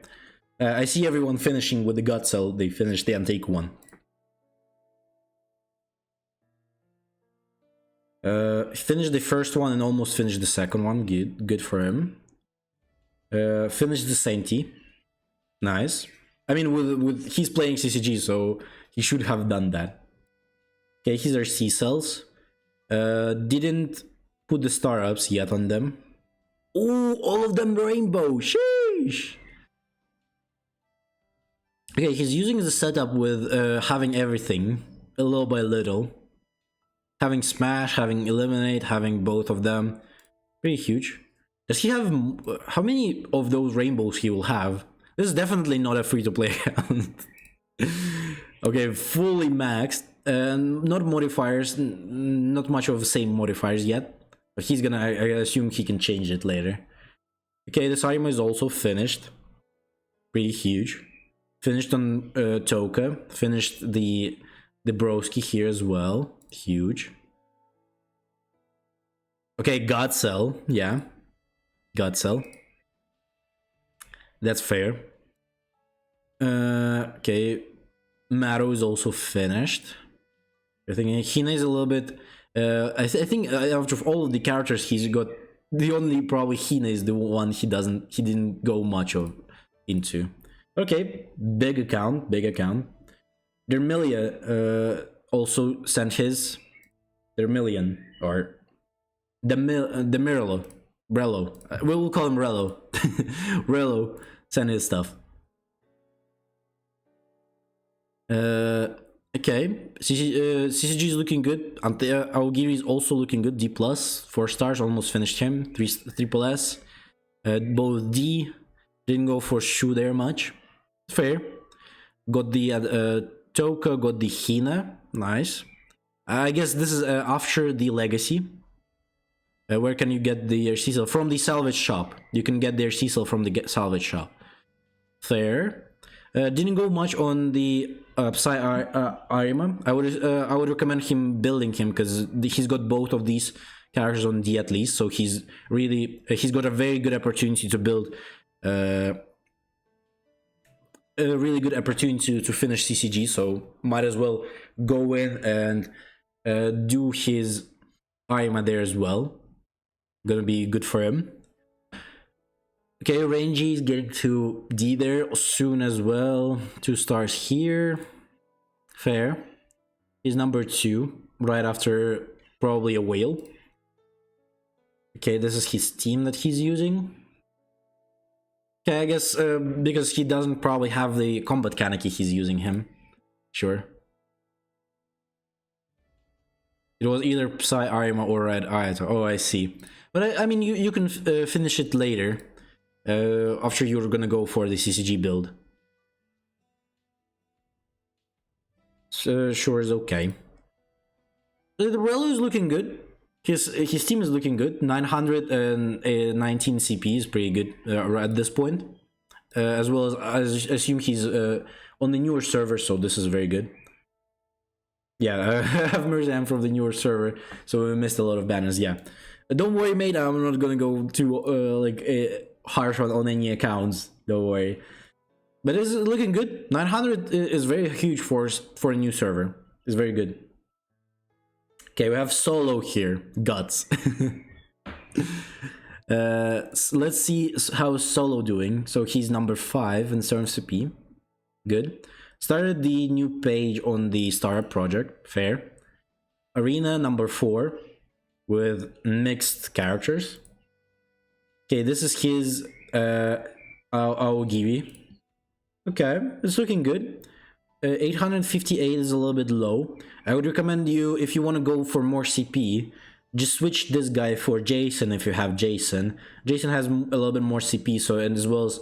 I see everyone finishing with the gut cell. They finished the Anteco one. Finished the 1st one and almost finished the 2nd one. Good for him. Finished the Sainty. Nice. I mean, he's playing CCG, so he should have done that. Okay, here's our C cells. Didn't put the star ups yet on them. Oh, all of them rainbow. Sheesh. Okay, he's using the setup with having everything, a little by little. Having Smash, having Eliminate, having both of them. Pretty huge. Does he have... how many of those rainbows he will have? This is definitely not a free-to-play account. Okay, fully maxed. Not modifiers, not much of the same modifiers yet. But he's gonna... I assume he can change it later. Okay, the Sarima is also finished. Pretty huge. Finished on Toka. Finished the Broski here as well. Huge. Okay, God Cell. Yeah. God Cell. That's fair. Okay. Maro is also finished. I think Hina is a little bit... I think out of all of the characters he's got, the only probably Hina is the one he didn't go much into. Okay, big account. Dermilia also sent his. Dermilian, or Demirlo. Brello. We will call him Rello. Rello sent his stuff. Okay, CCG is looking good. Ante Aogiri is also looking good. D plus, 4 stars, almost finished him. Triple S. Both D didn't go for Shu there much. Fair. Got the Toka, got the Hina. Nice. I guess this is after the Legacy. Where can you get the Cecil? From the salvage shop. You can get their Cecil from the salvage shop. Fair. Didn't go much on the Psy Arima. I would recommend him building him because he's got both of these characters on D at least, so he's got a very good opportunity to build a really good opportunity to finish CCG. So might as well go in and do his Arima there as well. Gonna be good for him. Okay, Rangy is getting to D there soon as well. 2 stars here. Fair. He's number 2, right after probably a whale. Okay, this is his team that he's using. Okay, I guess because he doesn't probably have the combat Kaneki, he's using him. Sure. It was either Psy Arima or Red Ayato. Oh, I see. But I mean, you can finish it later. After you're gonna go for the CCG build. So, sure is okay. The Relo is looking good. His team is looking good. 919 CP is pretty good at this point. As well as I assume he's on the newer server, so this is very good. Yeah, I have Mirzam from the newer server, so we missed a lot of banners. Yeah, don't worry, mate. I'm not gonna go too harsh on any accounts. Don't worry. But it's looking good. 900 is very huge for a new server. It's very good. Okay, we have Solo here. Guts. Let's see how Solo doing. So he's number 5 in terms of CP. Good. Started the new page on the startup project. Fair. Arena number 4 with mixed characters. Okay, this is his Aogiri. Okay, it's looking good. 858 is a little bit low. I would recommend you, if you want to go for more CP, just switch this guy for Jason if you have Jason. Jason has a little bit more CP, so, and as well as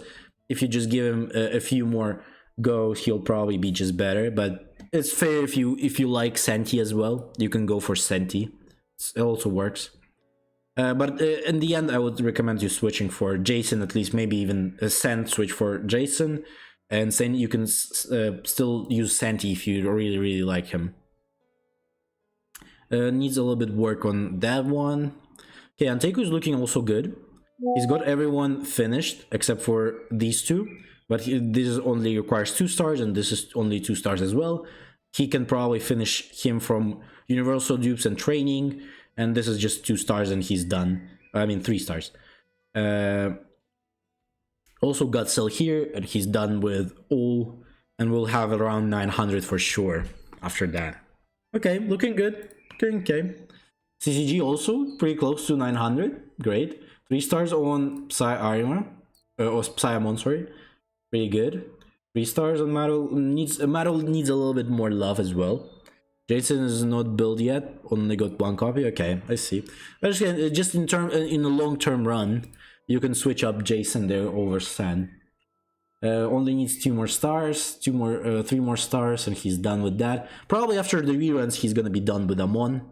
if you just give him a few more goes, he'll probably be just better. But it's fair if you like Senti as well, you can go for Senti. It also works. But in the end, I would recommend you switching for Jason, at least maybe even a Sent switch for Jason. And then you can still use Senti if you really, really like him. Needs a little bit work on that one. Okay, Anteku is looking also good. He's got everyone finished except for these two. But this only requires 2 stars and this is only 2 stars as well. He can probably finish him from Universal Dupes and Training. And this is just 2 stars and he's done. I mean 3 stars. Also got Cell here and he's done with all. And we'll have around 900 for sure after that. Okay, looking good. Okay. CCG also pretty close to 900. Great. 3 stars on Psy Arima. Or Psyamon, sorry. Pretty good. 3 stars on Metal needs a little bit more love as well. Jason is not built yet, only got 1 copy. Okay, I see. But just in a long-term run, you can switch up Jason there over San. Only needs 2 more stars, 3 more stars, and he's done with that. Probably after the reruns, he's gonna be done with Amon,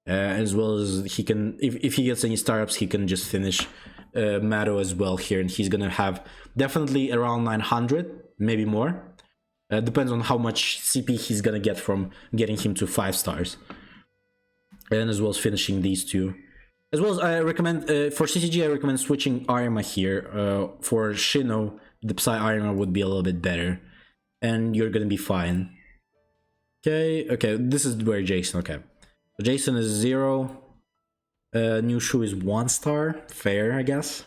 as well as he can, if he gets any startups, he can just finish Mado as well here, and he's gonna have definitely around 900, maybe more. Depends on how much CP he's gonna get from getting him to 5 stars. And as well as finishing these 2. As well as I recommend, for CCG, I recommend switching Arima here. For Shino, the Psy Arima would be a little bit better. And you're gonna be fine. Okay, this is where Jason, okay. So Jason is 0. New Shu is 1 star. Fair, I guess.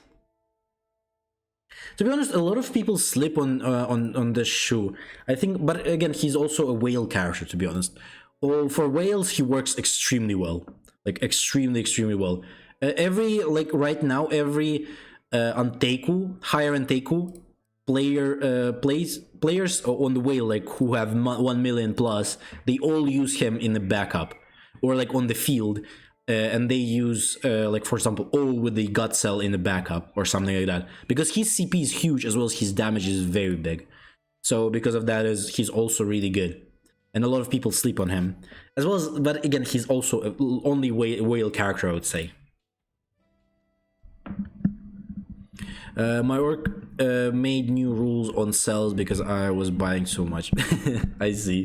To be honest, a lot of people slip on this Shu. I think, but again, he's also a whale character, to be honest. For whales, he works extremely well. Like, extremely well. Right now, every Anteku, higher Anteku players on the whale, like who have 1 million plus, they all use him in the backup or like on the field, and they use like for example all with the gut cell in the backup or something like that, because his CP is huge as well as his damage is very big. So because of that, he's also really good, and a lot of people sleep on him as well as. But again, he's also only whale character, I would say. My orc made new rules on cells because I was buying so much. I see.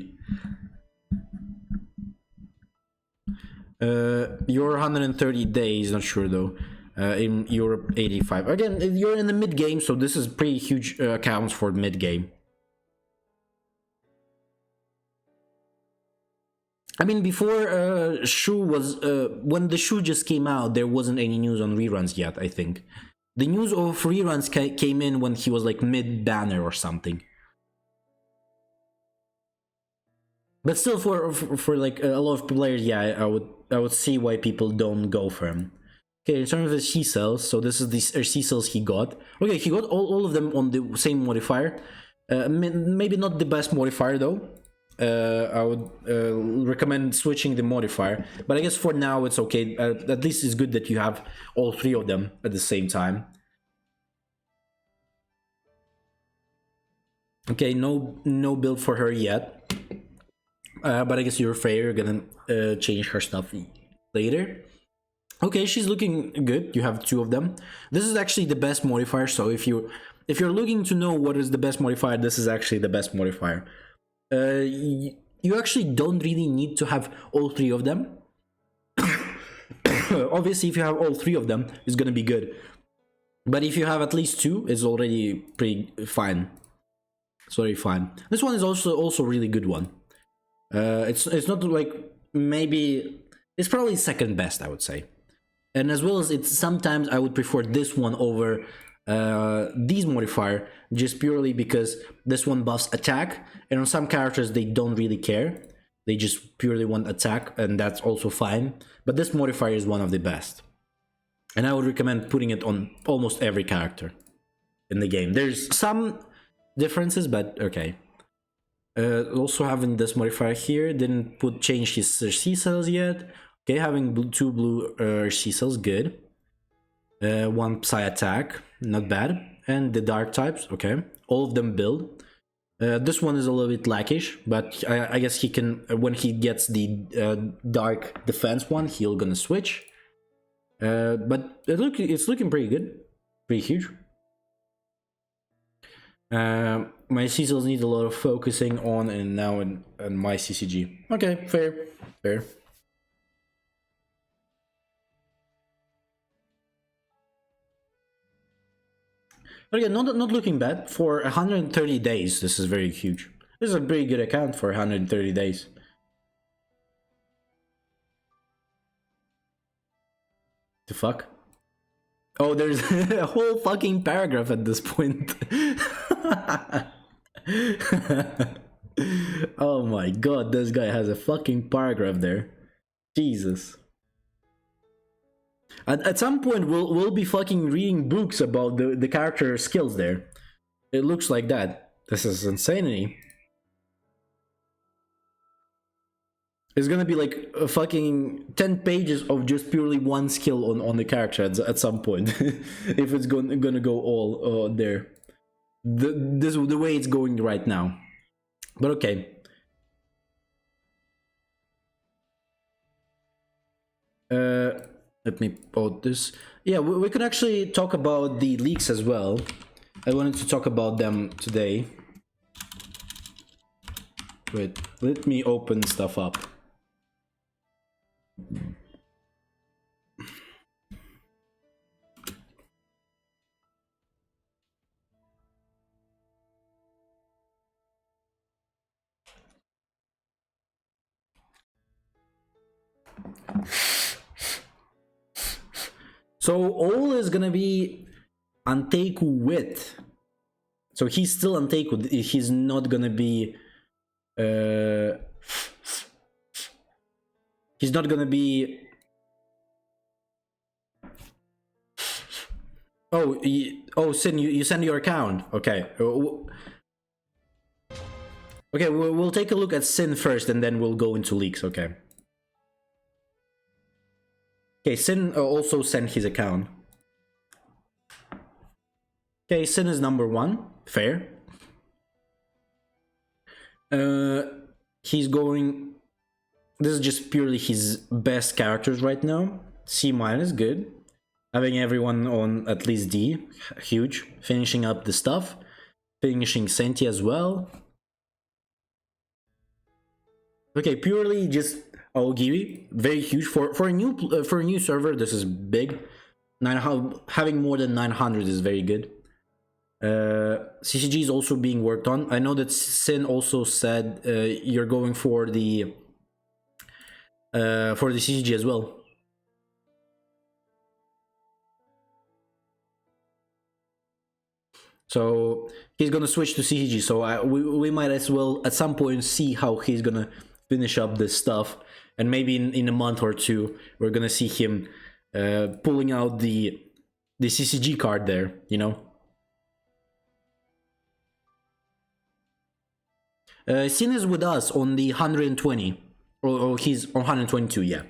You're 130 days, not sure though. In Europe, 85. Again, you're in the mid game, so this is pretty huge accounts for mid game. I mean, before Shu was when the Shu just came out, there wasn't any news on reruns yet. I think the news of reruns came in when he was like mid banner or something. But still, for like a lot of players, yeah, I would see why people don't go for him. Okay, in terms of the C cells, so this is the C cells he got. Okay, he got all of them on the same modifier. Maybe not the best modifier though. I would recommend switching the modifier, but I guess for now it's okay. At least it's good that you have all three of them at the same time. Okay, no build for her yet, but I guess you're afraid you're gonna change her stuff later. Okay, she's looking good. You have two of them. This is actually the best modifier. So if you're looking to know what is the best modifier, this is actually the best modifier. You actually don't really need to have all three of them. Obviously, if you have all three of them, it's gonna be good. But if you have at least two, it's already pretty fine. It's already fine. This one is also really good one. It's not like, maybe it's probably second best, I would say. And as well as it's sometimes I would prefer this one over these modifier, just purely because this one buffs attack, and on some characters they don't really care, they just purely want attack, and that's also fine. But this modifier is one of the best, and I would recommend putting it on almost every character in the game. There's some differences, but okay. Also having this modifier here, didn't change his C cells yet. Okay, having two blue C cells, good. One Psy attack, not bad. And the dark types, okay. All of them build. This one is a little bit lackish, but I guess he can, when he gets the dark defense one, he'll gonna switch. But it's looking pretty good, pretty huge. My C cells need a lot of focusing on, and now in my CCG. Okay, fair. But again, not looking bad for 130 days. This is very huge. This is a very good account for 130 days. The fuck? Oh, there's a whole fucking paragraph at this point. Oh my god, this guy has a fucking paragraph there. Jesus. At some point, we'll be fucking reading books about the character skills there. It looks like that. This is insanity. It's gonna be like a fucking 10 pages of just purely one skill on the character at some point. If it's gonna go all there. The way it's going right now. But okay. Let me put this. Yeah, we could actually talk about the leaks as well. I wanted to talk about them today. Wait, let me open stuff up. So all is gonna be Anteku with. So he's still Anteku. He's not gonna be. He's not gonna be. Oh, oh, Sin, you send your account. Okay. Okay, we'll take a look at Sin first, and then we'll go into leaks. Okay. Okay, Sin also sent his account. Okay, Sin is number 1. Fair. He's going... This is just purely his best characters right now. C-, good. Having everyone on at least D, huge. Finishing up the stuff. Finishing Senti as well. Okay, purely just Aogiri, very huge for a new server. This is big. Having more than 900 is very good. CCG is also being worked on. I know that Sin also said you're going for the CCG as well. So he's gonna switch to CCG. So we might as well at some point see how he's gonna finish up this stuff, and maybe in a month or two we're gonna see him pulling out the CCG card there, you know. Sin is with us on the 120, or he's on 122, yeah.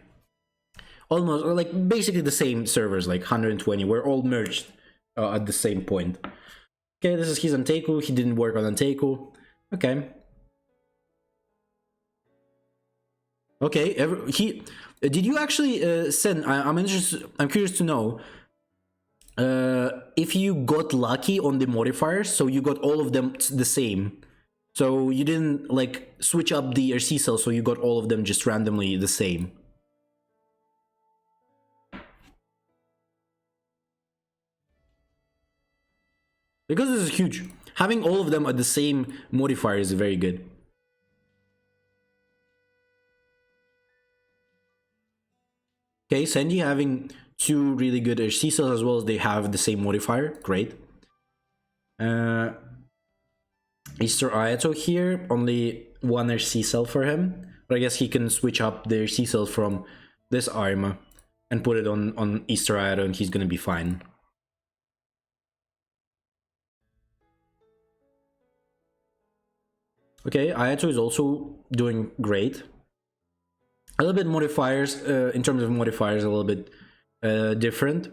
Almost, or like basically the same servers, like 120. We're all merged at the same point. Okay, this is his Anteku. He didn't work on Anteku. Okay. Okay, did you actually send? I'm interested. I'm curious to know if you got lucky on the modifiers, so you got all of them the same. So you didn't like switch up the RC cell, so you got all of them just randomly the same. Because this is huge. Having all of them at the same modifier is very good. Okay, Senji having 2 really good RC cells as well as they have the same modifier. Great. Easter Ayato here, only 1 RC cell for him. But I guess he can switch up the RC cell from this Arma and put it on Easter Ayato and he's gonna be fine. Okay, Ayato is also doing great. A little bit modifiers, in terms of modifiers, a little bit different.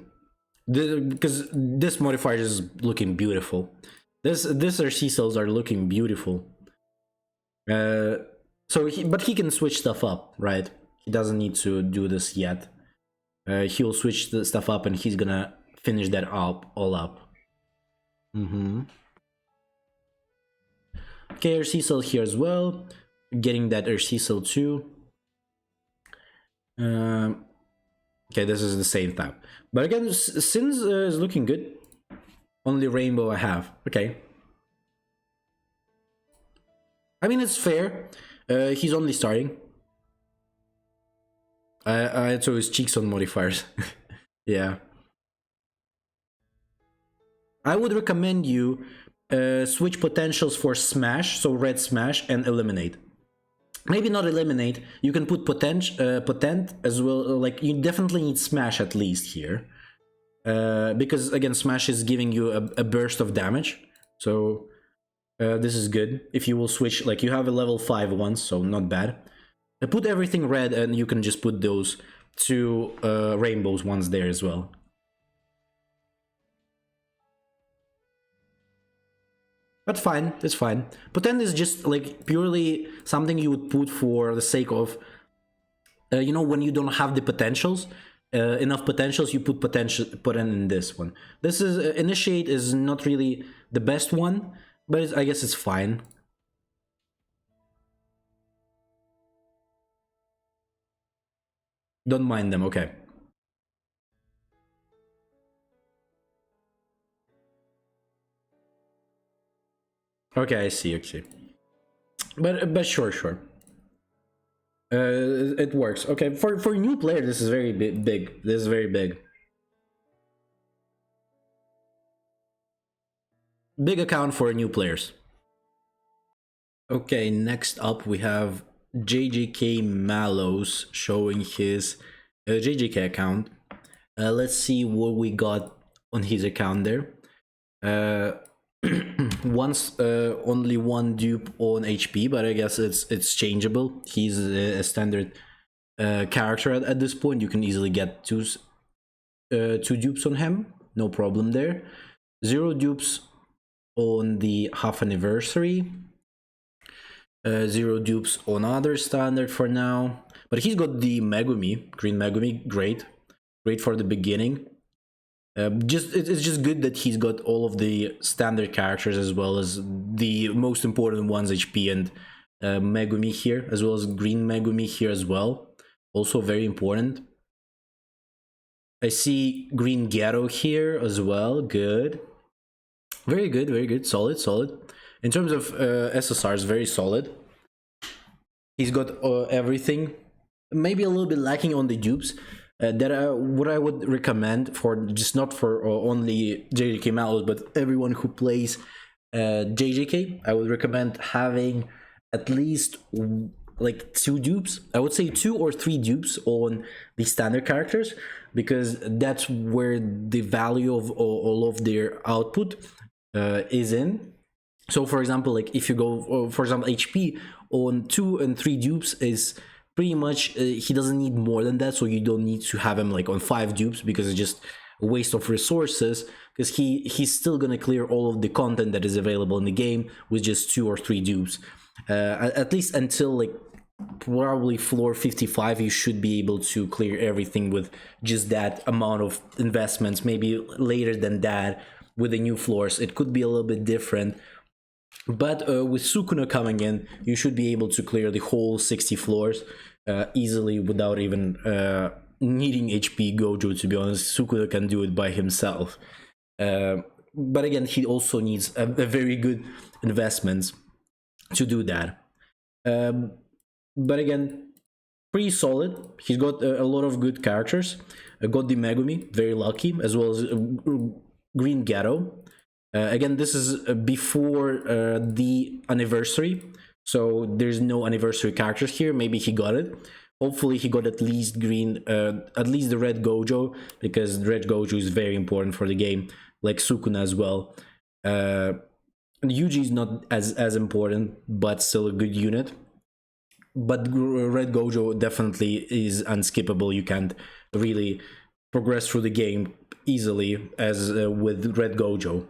Because this modifier is looking beautiful. This RC cells are looking beautiful. But he can switch stuff up, right? He doesn't need to do this yet. He'll switch the stuff up and he's gonna finish that all up. Okay, RC cell here as well. Getting that RC cell too. Okay, this is the same type. But again, Sins is looking good. Only rainbow I have. Okay. I mean, it's fair. He's only starting. I saw his cheeks on modifiers. Yeah. I would recommend you switch potentials for smash, so red smash, and eliminate. Maybe not eliminate, you can put potent as well, like you definitely need smash at least here. Because again, smash is giving you a burst of damage, so this is good. If you will switch, like you have a level 5 one, so not bad. Put everything red and you can just put those 2 rainbows ones there as well. But fine, it's fine. Potent is just like purely something you would put for the sake of, you know, when you don't have the potentials, enough potentials, you put potent in this one. This is initiate is not really the best one, but I guess it's fine. Don't mind them, okay. Okay, I see. But sure. It works. Okay, for new player, this is very big. This is very big. Big account for new players. Okay, next up we have JJK Mallows showing his JJK account. Let's see what we got on his account there. Once only one dupe on HP, but I guess it's changeable. He's a standard character at this point. You can easily get two dupes on him, no problem there. 0 dupes on the half anniversary. 0 dupes on other standard for now, but he's got the Megumi, green Megumi, great for the beginning. It's just good that he's got all of the standard characters as well as the most important ones, HP and Megumi here, as well as green Megumi here as well, also very important. I see green Ghetto here as well, good, very good, solid. In terms of SSRs, very solid. He's got everything. Maybe a little bit lacking on the dupes. What I would recommend for just not for only JJK Mallows, but everyone who plays JJK, I would recommend having at least like 2 dupes. I would say 2 or 3 dupes on the standard characters, because that's where the value of all of their output is in. So for example, like if you go for example HP on 2 and 3 dupes is pretty much he doesn't need more than that, so you don't need to have him like on 5 dupes, because it's just a waste of resources, because he's still gonna clear all of the content that is available in the game with just 2 or 3 dupes, at least until like probably floor 55. You should be able to clear everything with just that amount of investments. Maybe later than that with the new floors it could be a little bit different. But with Sukuna coming in, you should be able to clear the whole 60 floors easily without even needing HP Gojo, to be honest. Sukuna can do it by himself. But again, he also needs a very good investments to do that. But again, pretty solid. He's got a lot of good characters. Got the Megumi, very lucky, as well as Green Ghetto. Again, this is before the anniversary, so there's no anniversary characters here. Maybe he got it. Hopefully he got at least green, at least the red Gojo, because red Gojo is very important for the game, like Sukuna as well. Yuji is not as important, but still a good unit. But red Gojo definitely is unskippable. You can't really progress through the game easily as with red Gojo.